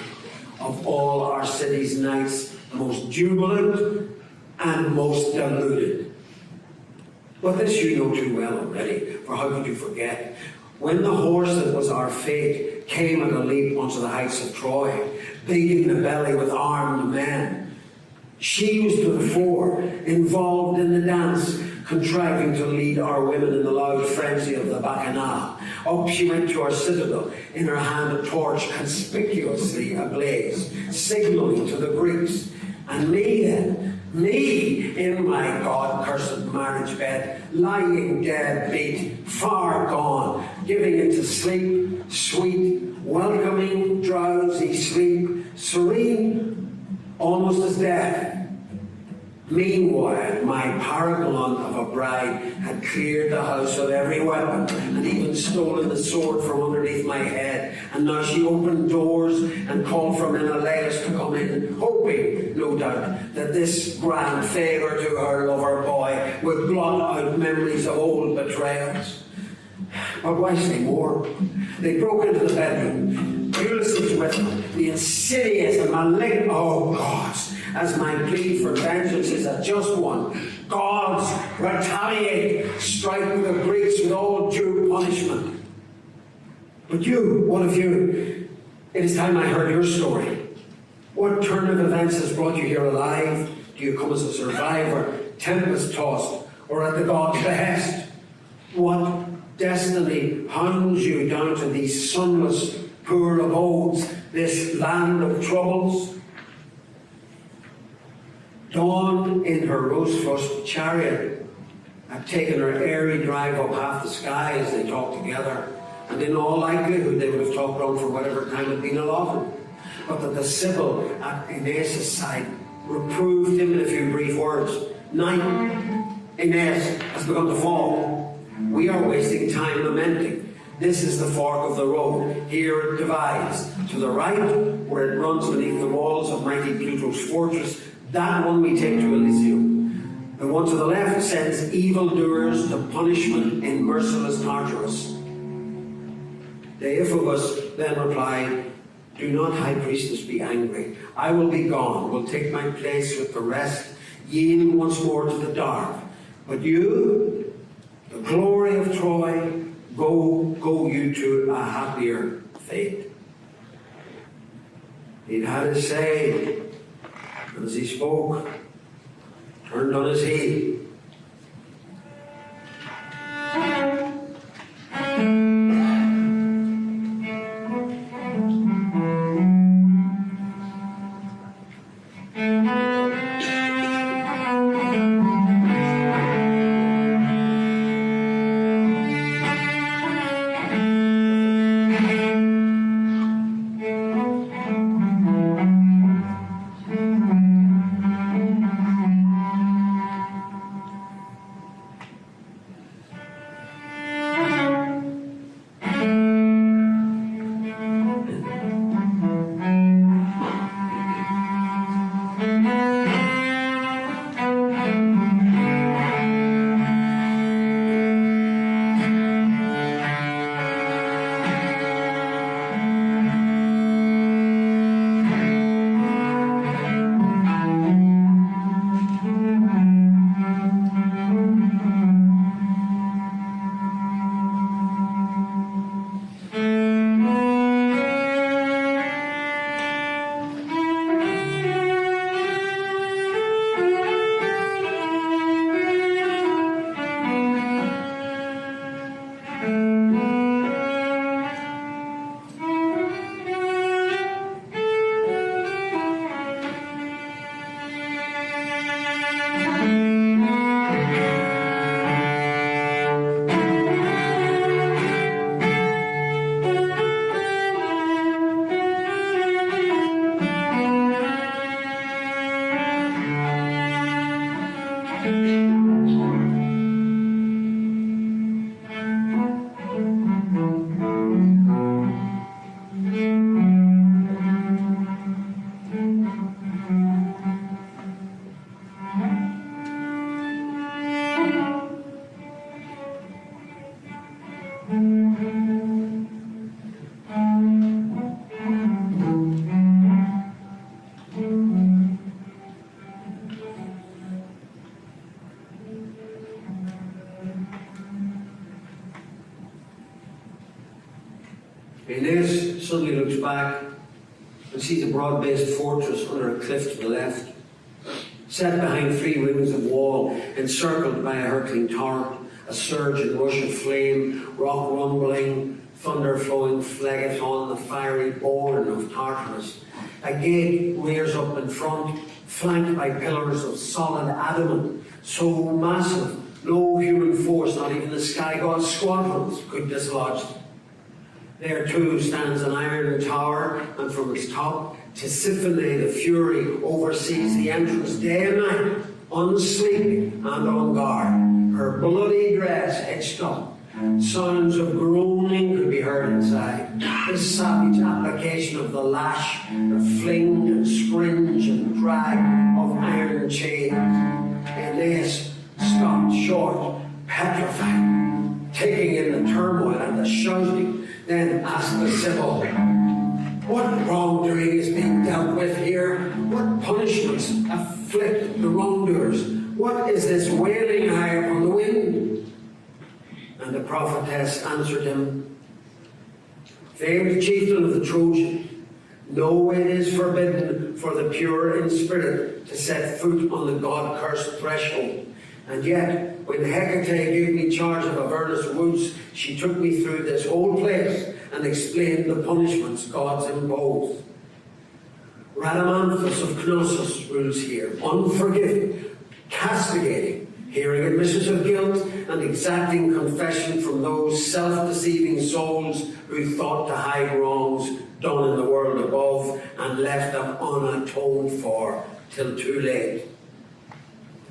of all our city's nights, most jubilant and most deluded. But this you know too well already, for how could you forget? When the horse that was our fate came at a leap onto the heights of Troy, big in the belly with armed men, she was to the fore, involved in the dance, contriving to lead our women in the loud frenzy of the bacchanal. Up she went to our citadel, in her hand a torch conspicuously ablaze, signalling to the Greeks. And me then, me in my God-cursed marriage bed, lying dead beat, far gone, giving into sleep, sweet, welcoming, drowsy sleep, serene, almost as death. Meanwhile, my paragon of a bride had cleared the house of every weapon and even stolen the sword from underneath my head. And now she opened doors and called for Menelaus to come in, hoping, no doubt, that this grand favour to her lover boy would blot out memories of old betrayals. But why say more? They broke into the bedroom. Ulysses with them, the insidious and malignant, oh gods, as my plea for vengeance is a just one. Gods, retaliate, strike the Greeks with all due punishment. But you, one of you, it is time I heard your story. What turn of events has brought you here alive? Do you come as a survivor, tempest-tossed, or at the god's behest? What destiny hounds you down to these sunless, poor abodes, this land of troubles? Dawn in her rose-flushed chariot had taken her airy drive up half the sky as they talked together, and in all likelihood they would have talked on for whatever time had been allotted. But that the Sibyl at Aeneas' side reproved him in a few brief words. Night, Aeneas has begun to fall. We are wasting time lamenting. This is the fork of the road. Here it divides. To the right, where it runs beneath the walls of mighty Pluto's fortress, that one we take to Elysium. The one to the left sends evildoers to punishment in merciless Tartarus. Deiphobus then replied, Do not, high priestess, be angry. I will be gone, will take my place with the rest, yielding once more to the dark. But you, the glory of Troy, go you to a happier fate. He'd had his say, and as he spoke, turned on his heel. Inez suddenly looks back and sees a broad-based fortress under a cliff to the left, set behind 3 rings of wall, encircled by a hurtling torrent, a surge and rush of flame, rock rumbling, thunder flowing, Phlegethon, the fiery bourne of Tartarus. A gate rears up in front, flanked by pillars of solid adamant, so massive no human force, not even the sky god's squadrons, could dislodge them. There too stands an iron tower, and from its top, Tisiphone the Fury oversees the entrance day and night, unsleeping and on guard, her bloody dress hitched up. Sounds of groaning could be heard inside. This savage application of the lash, the fling and scringe and drag of iron chains. Aeneas stopped short, petrified, taking in the turmoil and the shouting, then asked the Sibyl, what wrongdoing is being dealt with here? What punishments afflict the wrongdoers? What is this wailing high upon the wind? And the prophetess answered him, famed chieftain of the Trojans, no, it is forbidden for the pure in spirit to set foot on the God-cursed threshold. And yet, when Hecate gave me charge of Avernus woods, she took me through this whole place and explained the punishments gods impose. Rhadamanthus of Knossos rules here, unforgiving, castigating, hearing admissions of guilt, and exacting confession from those self-deceiving souls who thought to hide wrongs done in the world above and left them unatoned for till too late.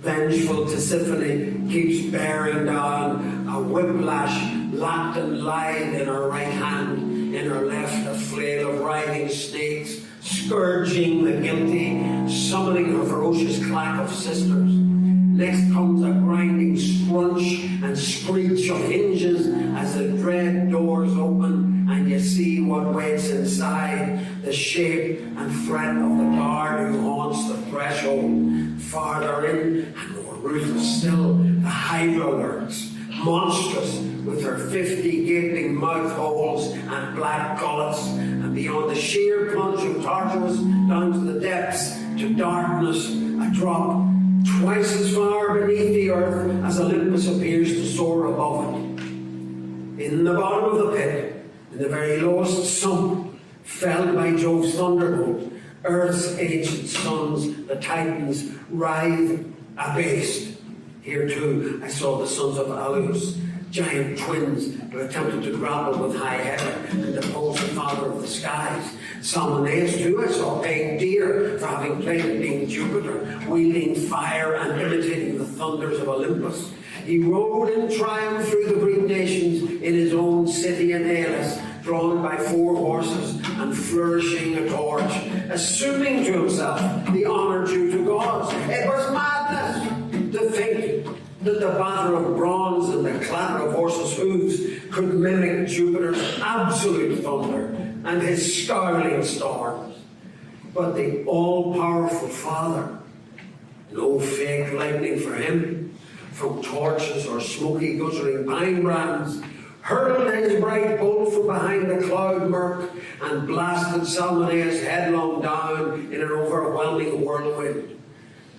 Vengeful Tisiphone keeps bearing down a whiplash locked and lithe in her right hand, in her left a flail of writhing snakes, scourging the guilty, summoning her ferocious clack of sisters. Next comes a grinding scrunch and screech of hinges as the dread doors open and you see what waits inside. The the shape and threat of the guard who haunts the threshold. Farther in, and more ruthless still, the Hydra lurks, monstrous with her 50 gaping mouth holes and black gullets, and beyond the sheer plunge of Tartarus down to the depths, to darkness, a drop twice as far beneath the earth as Olympus appears to soar above it. In the bottom of the pit, in the very lowest sump, felled by Jove's thunderbolt, Earth's ancient sons, the Titans, writhe abased. Here too I saw the sons of Alus, giant twins who attempted to grapple with high heaven and depose the father of the skies. Salmoneus too I saw paying dear for having played at being Jupiter, wielding fire and imitating the thunders of Olympus. He rode in triumph through the Greek nations in his own city in Aeolus, drawn by 4 horses and flourishing a torch, assuming to himself the honour due to gods. It was madness to think that the batter of bronze and the clatter of horses' hooves could mimic Jupiter's absolute thunder and his scowling storms. But the all-powerful Father, no fake lightning for him, from torches or smoky guttering pine brands, hurled his bright bolt from behind the cloud murk and blasted Salmoneus headlong down in an overwhelming whirlwind.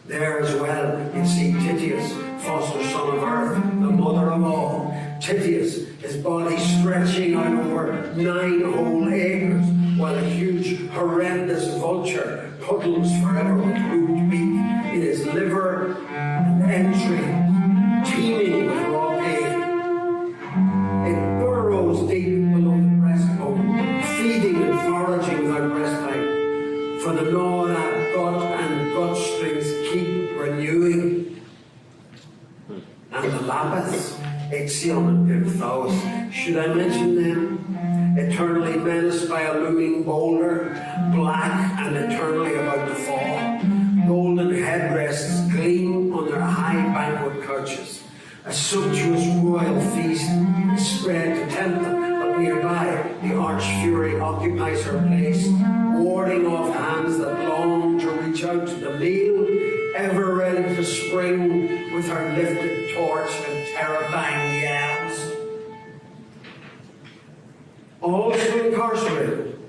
There as well you see Tityus, foster son of Earth, the mother of all. Tityus, his body stretching out over 9 whole acres, while a huge, horrendous vulture puddles forever with hooked beak in his liver and entrails, teeming with raw pain. It burrows deep below the breastbone, feeding and foraging without respite, for the gnawed at gut and gut strings keep renewing. And the lapiths, Ixion and Pymphos, should I mention them? Eternally menaced by a looming boulder, black and eternally about to fall. Golden headrests gleam on their high banquet couches. A sumptuous royal feast is spread to tempt them, but nearby the arch-fury occupies her place, warding off hands that long to reach out to the meal, ever ready to spring with her lifted torch and terrifying yells. Also incarcerated,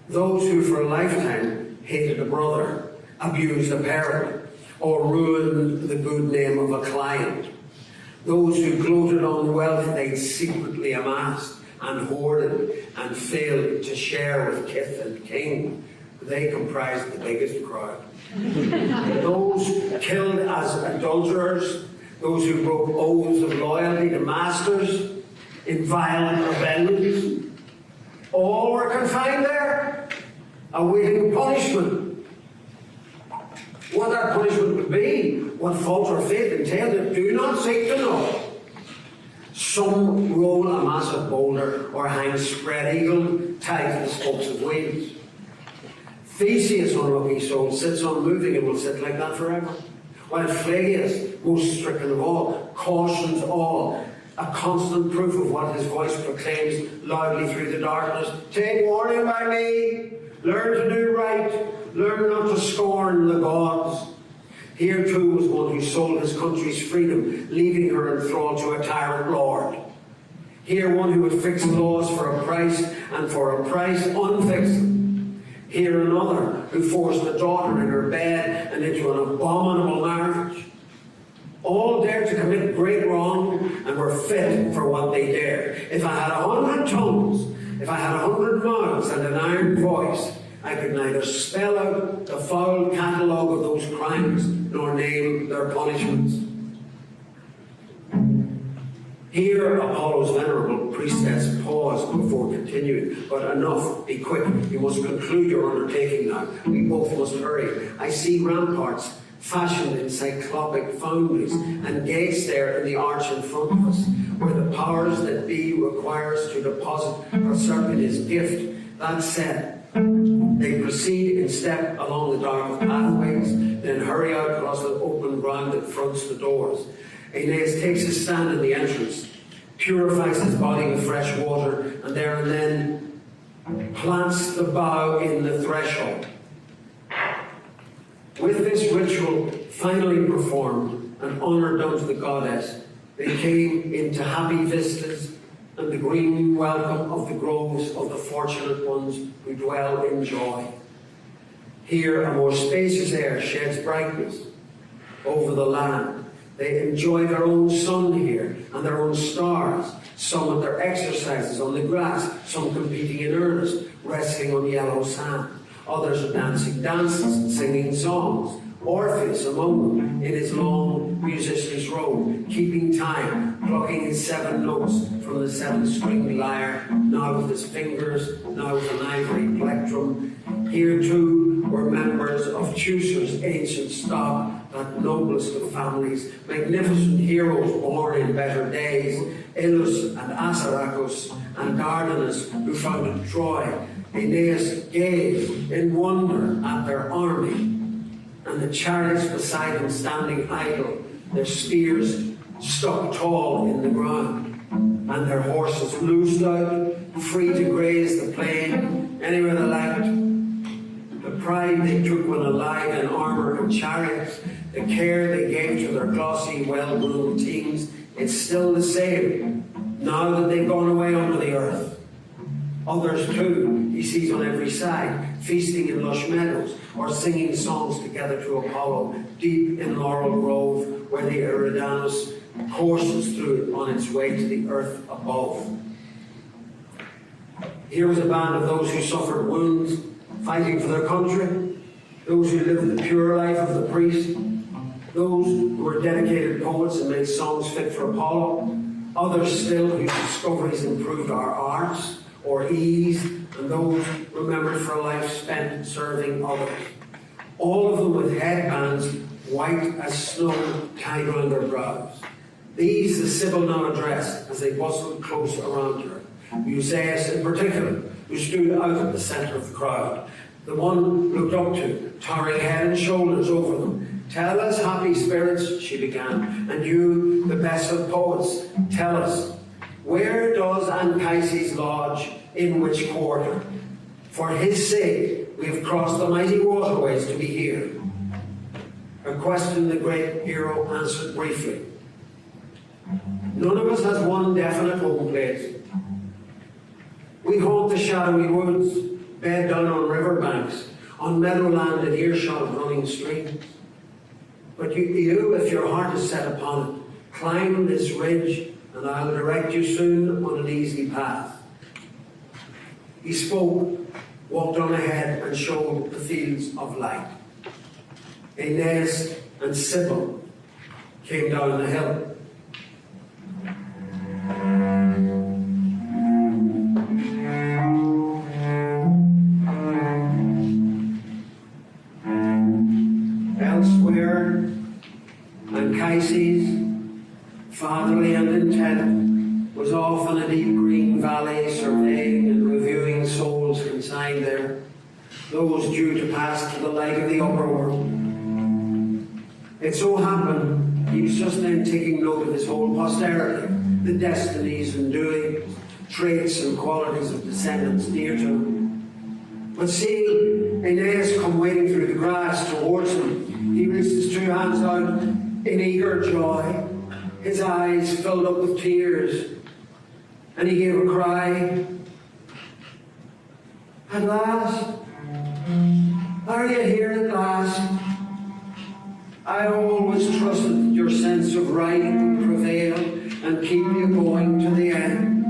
those who for a lifetime hated a brother, abused a parent, or ruined the good name of a client. Those who gloated on wealth they'd secretly amassed and hoarded and failed to share with kith and kin. They comprised the biggest crowd. Those killed as adulterers, those who broke oaths of loyalty to masters in violent rebellions, all were confined there, awaiting punishment. What that punishment would be, what fault or fate entailed, do not seek to know. Some roll a massive boulder or hang spread-eagled tied to the spokes of wheels. Theseus, unlucky soul, sits unmoving and will sit like that forever. While Phlegyas, most stricken of all, cautions all, a constant proof of what his voice proclaims loudly through the darkness. Take warning by me, learn to do right, learn not to scorn the gods. Here too was one who sold his country's freedom, leaving her in thrall to a tyrant lord. Here one who would fix laws for a price, and for a price unfix them. Here another who forced a daughter in her bed and into an abominable marriage. All dared to commit great wrong and were fit for what they dared. If I had 100 tongues, if I had 100 mouths and an iron voice, I could neither spell out the foul catalogue of those crimes nor name their punishments. Here Apollo's venerable priestess paused before continuing. But enough, be quick, you must conclude your undertaking now. We both must hurry. I see ramparts fashioned in cyclopic foundries and gates there in the arch in front of us, where the powers that be require us to deposit or circuit his gift. That said, they proceed in step along the dark pathways, then hurry out across the open ground that fronts the doors. Aeneas takes his stand in the entrance, purifies his body with fresh water, and there and then plants the bough in the threshold. With this ritual finally performed and honour done to the goddess, they came into happy vistas and the green welcome of the groves of the fortunate ones who dwell in joy. Here a more spacious air sheds brightness over the land. They enjoy their own sun here and their own stars. Some at their exercises on the grass, some competing in earnest, wrestling on yellow sand. Others are dancing dances and singing songs. Orpheus among them in his long musician's robe, keeping time, plucking his 7 notes from the 7-stringed lyre, now with his fingers, now with an ivory plectrum. Here too were members of Teucer's ancient stock, that noblest of families, magnificent heroes born in better days, Ilus and Assaracus and Dardanus, who founded Troy. Aeneas gazed in wonder at their army, and the chariots beside them standing idle, their spears stuck tall in the ground, and their horses loosed out, free to graze the plain anywhere they liked. The pride they took when alive in armour and chariots, the care they gave to their glossy, well-groomed teams, it's still the same, now that they've gone away under the earth. Others too, he sees on every side, feasting in lush meadows, or singing songs together to Apollo, deep in Laurel Grove, where the Eridanus courses through it on its way to the earth above. Here was a band of those who suffered wounds, fighting for their country, those who lived the pure life of the priest, those who were dedicated poets and made songs fit for Apollo, others still whose discoveries improved our arts, or ease, and those remembered for a life spent serving others. All of them with headbands white as snow tied around their brows. These the Sibyl now addressed as they bustled close around her. Musaeus in particular, who stood out at the centre of the crowd. The one looked up to, towering head and shoulders over them. "Tell us, happy spirits," she began, "and you, the best of poets, tell us, where does Anchises lodge, in which quarter? For his sake, we have crossed the mighty waterways to be here." Her question the great hero answered briefly. "None of us has one definite home place. We haunt the shadowy woods, bed down on riverbanks, on meadowland and earshot of running streams. But you, if your heart is set upon it, climb this ridge, and I'll direct you soon on an easy path." He spoke, walked on ahead, and showed the fields of light. Aeneas and Sibyl came down the hill. Elsewhere, Anchises, fatherly and intent, was off in a deep green valley, surveying and reviewing souls consigned there, those due to pass to the light of the upper world. It so happened he was just then taking note of his whole posterity, the destinies and doings, traits and qualities of descendants dear to him. But seeing Aeneas come wading through the grass towards him, he reached his 2 hands out in eager joy. His eyes filled up with tears, and he gave a cry. "At last? Are you here at last? I always trusted that your sense of right would prevail and keep you going to the end.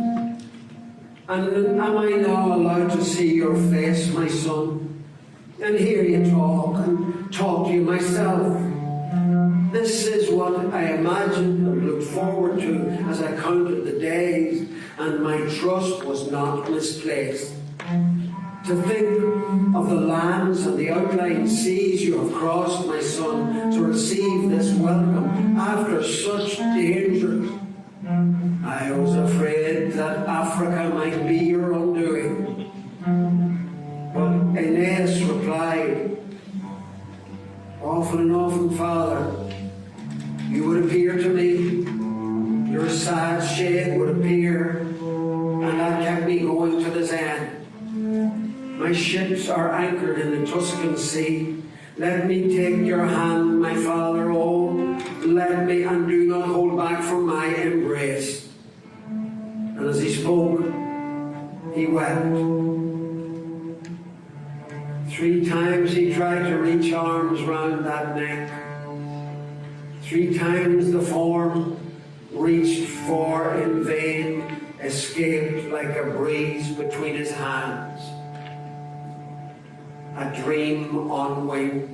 And am I now allowed to see your face, my son, and hear you talk, and talk to you myself? This is what I imagined and looked forward to as I counted the days, and my trust was not misplaced. To think of the lands and the outlying seas you have crossed, my son, to receive this welcome after such dangers. I was afraid that Africa might be your undoing." But Aeneas replied, "Often and often, Father, you would appear to me, your sad shade would appear, and that kept me going to this end. ships are anchored in the Tuscan sea. Let me take your hand, my father, oh, let me, and do not hold back from my embrace. And as he spoke, he wept. 3 times he tried to reach arms round that neck. 3 times the form reached for in vain, escaped like a breeze between his hands. A dream on wings.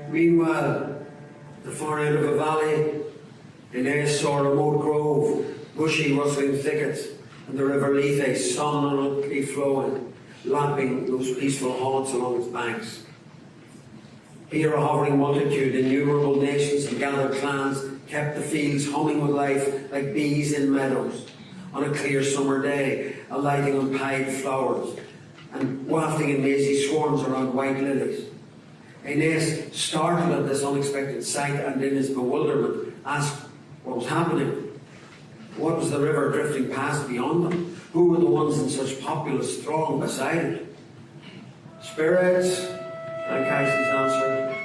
Meanwhile, the far end of a valley, Inez saw a remote grove, bushy rustling thickets, and the river Lethe somnolently flowing, lapping those peaceful haunts along its banks. Here a hovering multitude, innumerable nations and gathered clans, kept the fields humming with life like bees in meadows on a clear summer day, alighting on pied flowers and wafting in mazy swarms around white lilies. Aeneas, startled at this unexpected sight and in his bewilderment, asked what was happening. What was the river drifting past beyond them? Who were the ones in such populous throng beside it? Spirits, Anchises answered.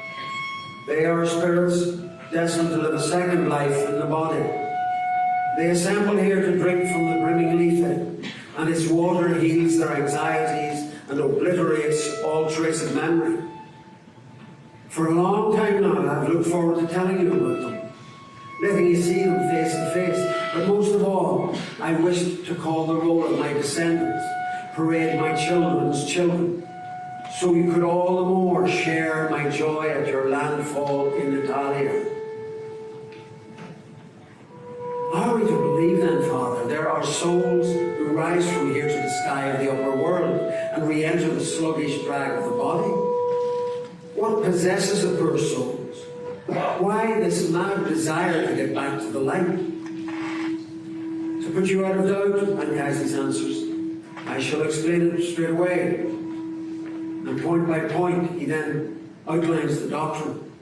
They are spirits destined to live a second life in the body. They assemble here to drink from the brimming Lethe, and its water heals their anxieties and obliterates all trace of memory. For a long time now, I've looked forward to telling you about them, letting you see them face to face. But most of all, I wished to call the roll of my descendants, parade my children's children, so you could all the more share my joy at your landfall in Italia. Are we to believe then, Father, there are souls who rise from here to the sky of the upper world and re-enter the sluggish drag of the body? What possesses a poor souls? Why this mad desire to get back to the light? To put you out of doubt, Anchises answers, I shall explain it straight away. And point by point, he then outlines the doctrine.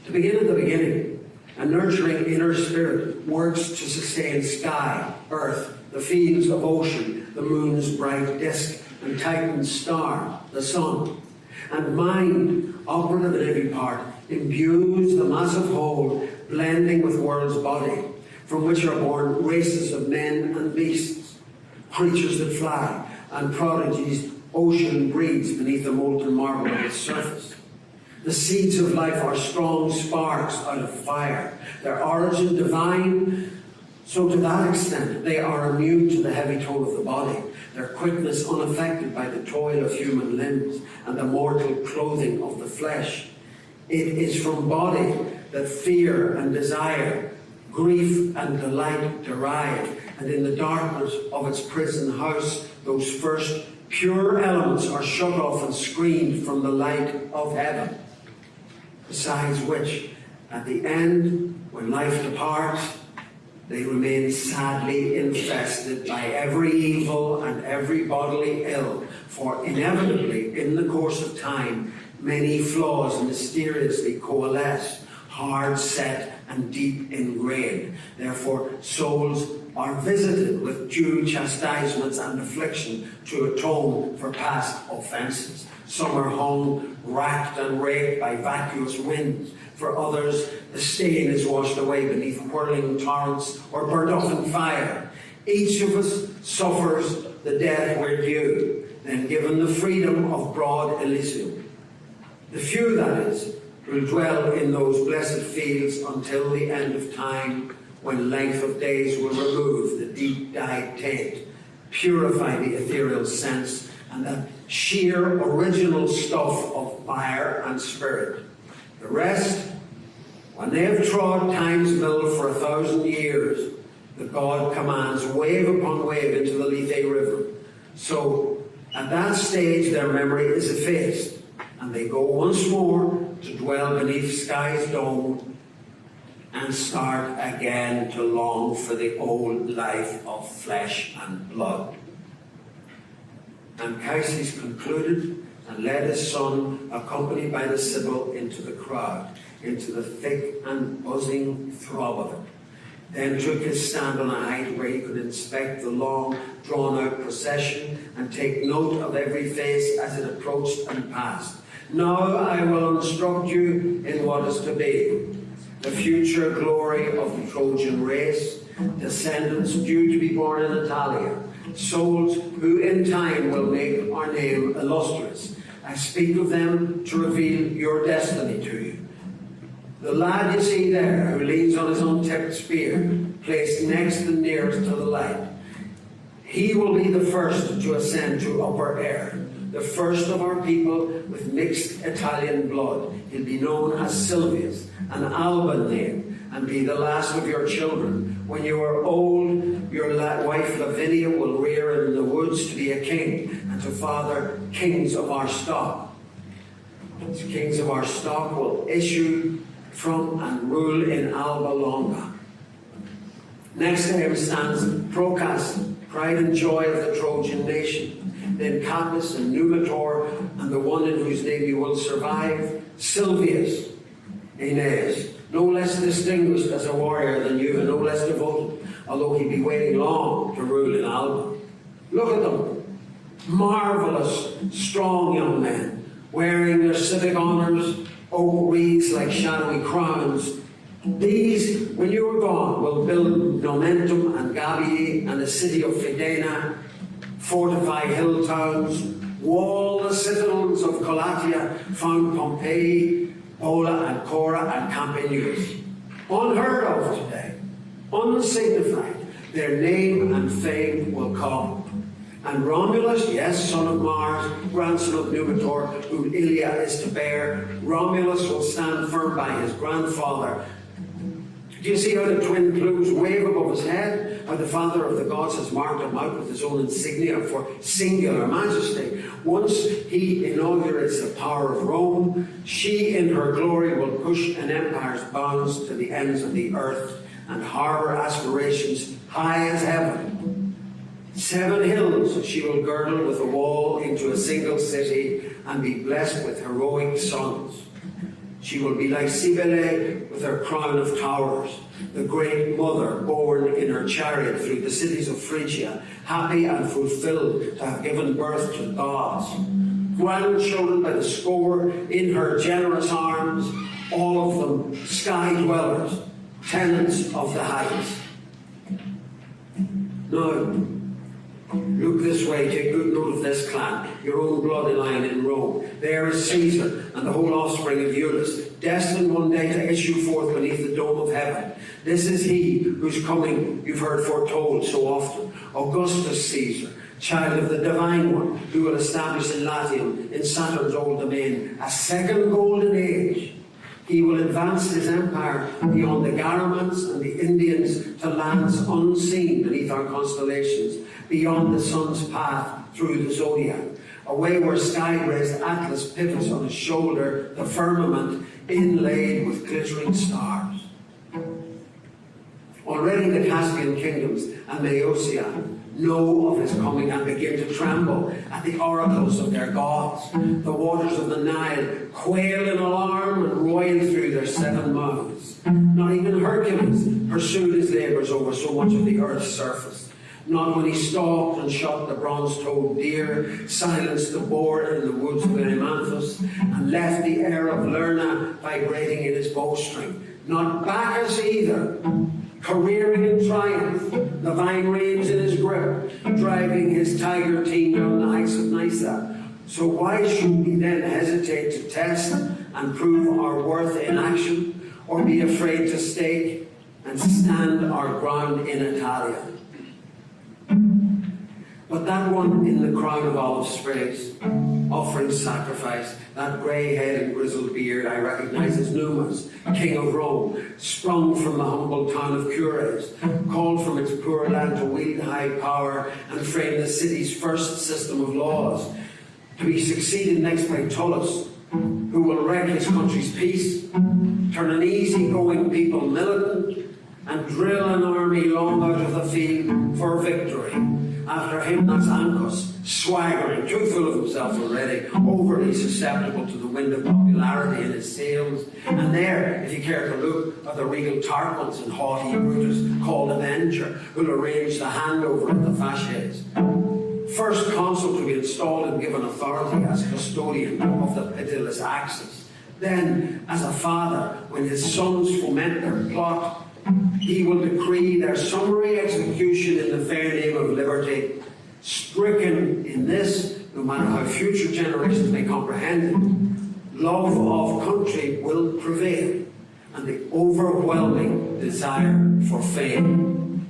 To begin at the beginning, a nurturing inner spirit works to sustain sky, earth, the fields of ocean, the moon's bright disk, and Titan's star, the sun. And mind, operative in every part, imbues the massive whole, blending with world's body, from which are born races of men and beasts, creatures that fly, and prodigies ocean breeds beneath the molten marble of its surface. The seeds of life are strong sparks out of fire, their origin divine, so to that extent they are immune to the heavy toll of the body, their quickness unaffected by the toil of human limbs and the mortal clothing of the flesh. It is from body that fear and desire, grief and delight derive, and in the darkness of its prison house, those first pure elements are shut off and screened from the light of heaven. Besides which, at the end, when life departs, they remain sadly infested by every evil and every bodily ill, for inevitably, in the course of time, many flaws mysteriously coalesce, hard set and deep ingrained. Therefore, souls are visited with due chastisements and affliction to atone for past offences. Some are hung, racked and raked by vacuous winds. For others, the stain is washed away beneath whirling torrents or burnt up in fire. Each of us suffers the death we're due, then given the freedom of broad Elysium. The few, that is, will dwell in those blessed fields until the end of time, when length of days will remove the deep-dyed taint, purify the ethereal sense, and that sheer original stuff of fire and spirit. The rest, when they have trod time's mill for 1,000 years, the God commands wave upon wave into the Lethe River. So, at that stage, their memory is effaced, and they go once more to dwell beneath sky's dome and start again to long for the old life of flesh and blood. Anchises concluded and led his son, accompanied by the Sibyl, into the crowd, into the thick and buzzing throb of it. Then took his stand on a height where he could inspect the long, drawn-out procession and take note of every face as it approached and passed. Now I will instruct you in what is to be. The future glory of the Trojan race, descendants due to be born in Italia, souls who in time will make our name illustrious. I speak of them to reveal your destiny to you. The lad you see there, who leans on his untipped spear, placed next and nearest to the light, he will be the first to ascend to upper air, the first of our people with mixed Italian blood. He'll be known as Silvius, an Alban name, and be the last of your children. When you are old, your wife Lavinia will rear in the woods to be a king, and to father kings of our stock. These kings of our stock will issue from and rule in Alba Longa. Next to him stands Procas, pride and joy of the Trojan nation. Then Capys and Numitor, and the one in whose name you will survive, Silvius, Aeneas, no less distinguished as a warrior than you, and no less devoted, although he be waiting long to rule in Alba. Look at them, marvellous, strong young men, wearing their civic honours, oak wreaths like shadowy crowns. These, when you are gone, will build Nomentum and Gabii and the city of Fidena, fortify hill towns, wall the citadels of Colatia, found Pompeii, Pola and Cora and Campanius. Unheard of today, unsignified, their name and fame will come. And Romulus, yes, son of Mars, grandson of Numitor, whom Ilia is to bear, Romulus will stand firm by his grandfather. Do you see how the twin plumes wave above his head? How the father of the gods has marked him out with his own insignia for singular majesty. Once he inaugurates the power of Rome, she in her glory will push an empire's bounds to the ends of the earth and harbour aspirations high as heaven. 7 hills she will girdle with a wall into a single city and be blessed with heroic sons. She will be like Cybele with her crown of towers, the great mother born in her chariot through the cities of Phrygia, happy and fulfilled to have given birth to gods. Grandchildren by the score in her generous arms, all of them sky dwellers, tenants of the heights. Now, look this way, take good note of this clan, your own bloodline in Rome. There is Caesar and the whole offspring of Iulus, destined one day to issue forth beneath the dome of heaven. This is he whose coming you've heard foretold so often. Augustus Caesar, child of the Divine One, who will establish in Latium, in Saturn's old domain, a second golden age. He will advance his empire beyond the Garamans and the Indians to lands unseen beneath our constellations, beyond the sun's path through the zodiac, away where sky-raised Atlas pivots on his shoulder, the firmament inlaid with glittering stars. Already the Caspian kingdoms and Maeotia, know of his coming and begin to tremble at the oracles of their gods. The waters of the Nile quail in alarm and roil through their 7 mouths. Not even Hercules pursued his labours over so much of the earth's surface. Not when he stalked and shot the bronze-toed deer, silenced the boar in the woods of Erymanthus, and left the air of Lerna vibrating in his bowstring. Not Bacchus either, careering in triumph, the vine reins in his grip, driving his tiger team down the heights of Nysa. So why should we then hesitate to test and prove our worth in action, or be afraid to stake and stand our ground in Italia? But that one in the crown of olive sprays, offering sacrifice, that grey head and grizzled beard I recognise as Numas, king of Rome, sprung from the humble town of Cures, called from its poor land to wield high power and frame the city's first system of laws, to be succeeded next by Tullus, who will wreck his country's peace, turn an easy-going people militant, and drill an army long out of the field for victory. After him, that's Ancus, swaggering, too full of himself already, overly susceptible to the wind of popularity in his sails. And there, if you care to look, are the regal Tarquins and haughty Brutus, called Avenger, who'll arrange the handover of the fasces. First consul to be installed and given authority as custodian of the pitiless Axis. Then, as a father, when his sons foment their plot, he will decree their summary execution in the fair name of liberty. Stricken in this, no matter how future generations may comprehend it, love of country will prevail, and the overwhelming desire for fame.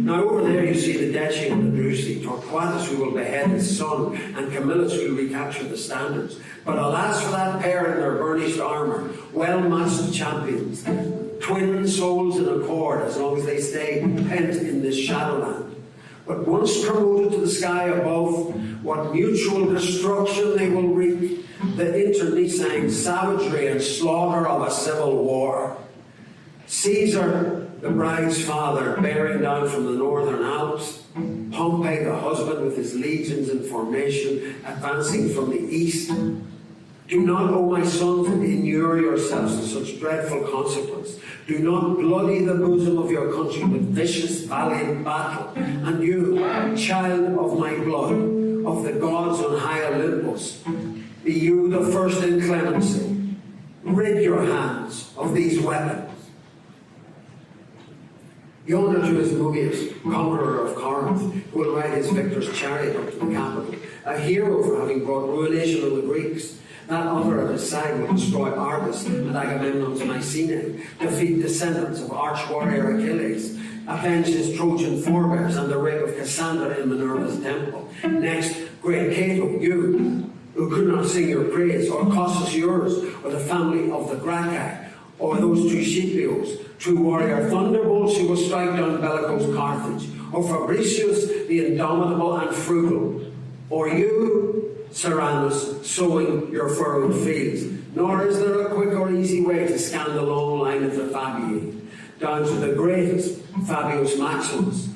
Now over there you see the Decii and the Drusi, Torquatus who will behead his son, and Camillus who will recapture the standards. But alas for that pair in their burnished armour, well-matched champions, twin souls in accord as long as they stay pent in this shadowland. But once promoted to the sky above, what mutual destruction they will reap, the internecine savagery and slaughter of a civil war. Caesar, the bride's father, bearing down from the northern Alps, Pompey, the husband with his legions in formation, advancing from the east. Do not, O my sons, inure yourselves to such dreadful consequence. Do not bloody the bosom of your country with vicious, valiant battle. And you, child of my blood, of the gods on high Olympus, be you the first in clemency. Rid your hands of these weapons. Yonder to is Mugius, conqueror of Corinth, who will ride his victor's chariot up to the capital, a hero for having brought ruination on the Greeks. That other at his side will destroy Argos and Agamemnon's Mycenae, defeat descendants of arch-warrior Achilles, avenge his Trojan forebears and the rape of Cassandra in Minerva's temple. Next, great Cato, you, who could not sing your praise, or Cossus yours, or the family of the Gracchi, or those two Scipios, two warrior thunderbolts who will strike down bellicose Carthage, or Fabricius, the indomitable and frugal, or you, Serranus, sowing your furrowed fields. Nor is there a quick or easy way to scan the long line of the Fabii, down to the greatest, Fabius Maximus,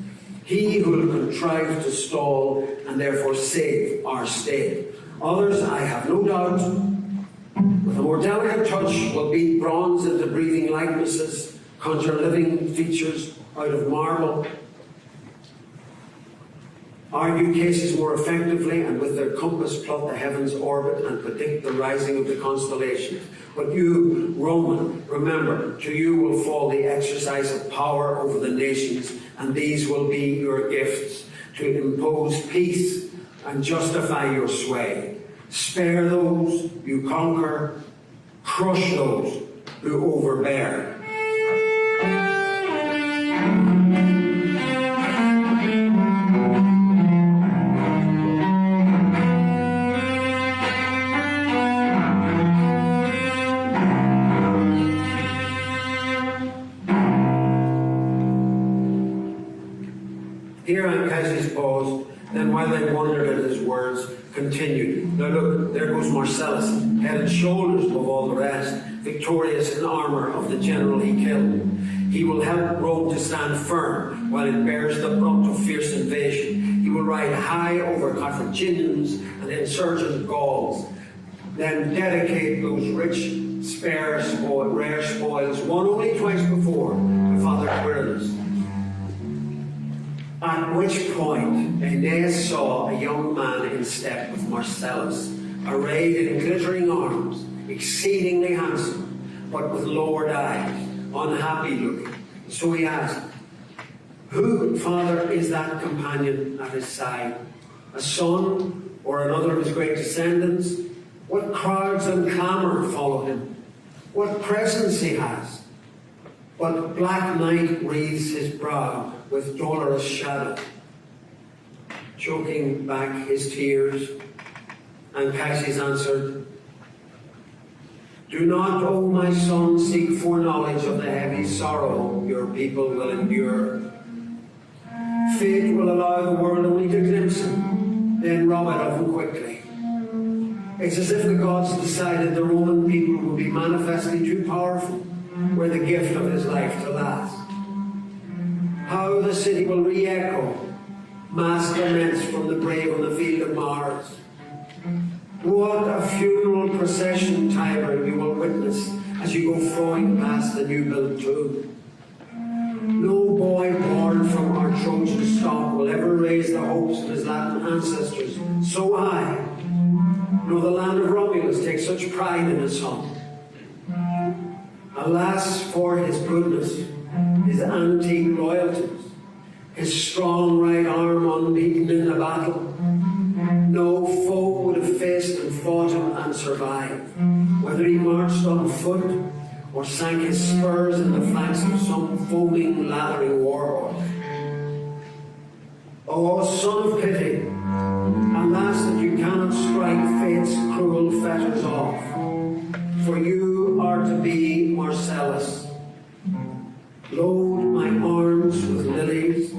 he who will contrive to stall and therefore save our state. Others, I have no doubt, with a more delicate touch, will beat bronze into breathing likenesses, conjure living features out of marble, argue cases more effectively, and with their compass plot the heavens' orbit and predict the rising of the constellations. But you, Roman, remember, to you will fall the exercise of power over the nations, and these will be your gifts, to impose peace and justify your sway. Spare those you conquer, crush those who overbear. Here Anchises paused, then while they wondered at his words, continued. Now look, there goes Marcellus, head and shoulders above all the rest, victorious in armour of the general he killed. He will help Rome to stand firm while it bears the brunt of fierce invasion. He will ride high over Carthaginians and insurgent Gauls, then dedicate those rich rare spoils, won only twice before, to Father Quirinus. At which point Aeneas saw a young man in step with Marcellus, arrayed in glittering arms, exceedingly handsome, but with lowered eyes, unhappy looking. So he asked, "Who, Father, is that companion at his side? A son or another of his great descendants? What crowds and clamour follow him? What presence he has? What black night wreathes his brow with dolorous shadow?" Choking back his tears, Anchises answered, "Do not, O my son, seek foreknowledge of the heavy sorrow your people will endure. Fate will allow the world only to glimpse him, then rob it of him quickly. It's as if the gods decided the Roman people would be manifestly too powerful were the gift of his life to last. How the city will re-echo mass laments from the brave on the field of Mars. What a funeral procession, Tiber, you will witness as you go flowing past the new-built tomb. No boy born from our Trojan stock will ever raise the hopes of his Latin ancestors so high, nor the land of Romulus take such pride in his son. Alas for his goodness, his antique loyalties, his strong right arm unbeaten in the battle. No foe would have faced and fought him and survived, whether he marched on foot or sank his spurs in the flanks of some foaming, lathering warhorse. Oh, son of pity, alas that you cannot strike fate's cruel fetters off, for you are to be Marcellus. Load my arms with lilies,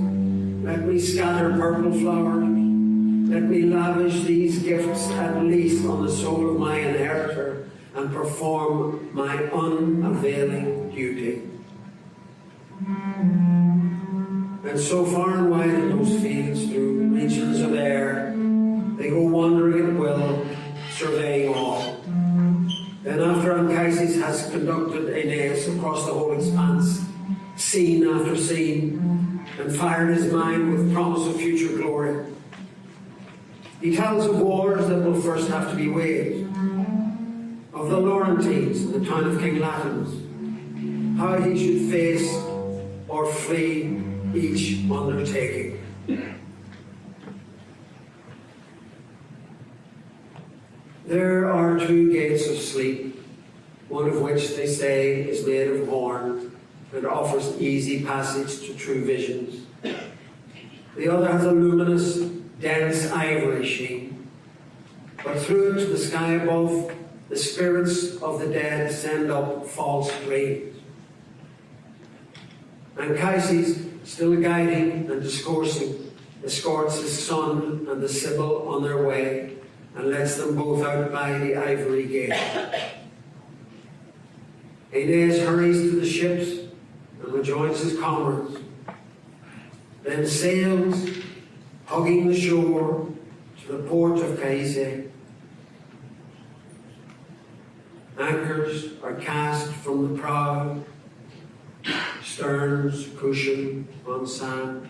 let me scatter purple flowers, let me lavish these gifts at least on the soul of my inheritor, and perform my unavailing duty." And so far and wide in those fields, through regions of air, they go wandering at will, surveying all. Then after Anchises has conducted Aeneas across the whole expanse, scene after scene, and fired his mind with promise of future glory, he tells of wars that will first have to be waged, of the Laurentines in the town of King Latinus, how he should face or flee each undertaking. There are two gates of sleep, one of which they say is made of horn and offers easy passage to true visions. The other has a luminous, dense ivory sheen, but through it to the sky above, the spirits of the dead send up false dreams. Anchises, still guiding and discoursing, escorts his son and the Sibyl on their way and lets them both out by the ivory gate. Aeneas hurries to the ships and rejoins his comrades, then sails, hugging the shore, to the port of Caese. Anchors are cast from the prow, sterns cushion on sand.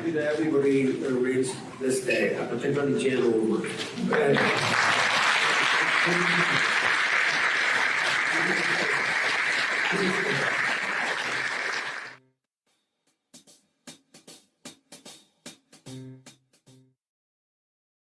thank you to everybody who reached this day, particularly Jane Oldman.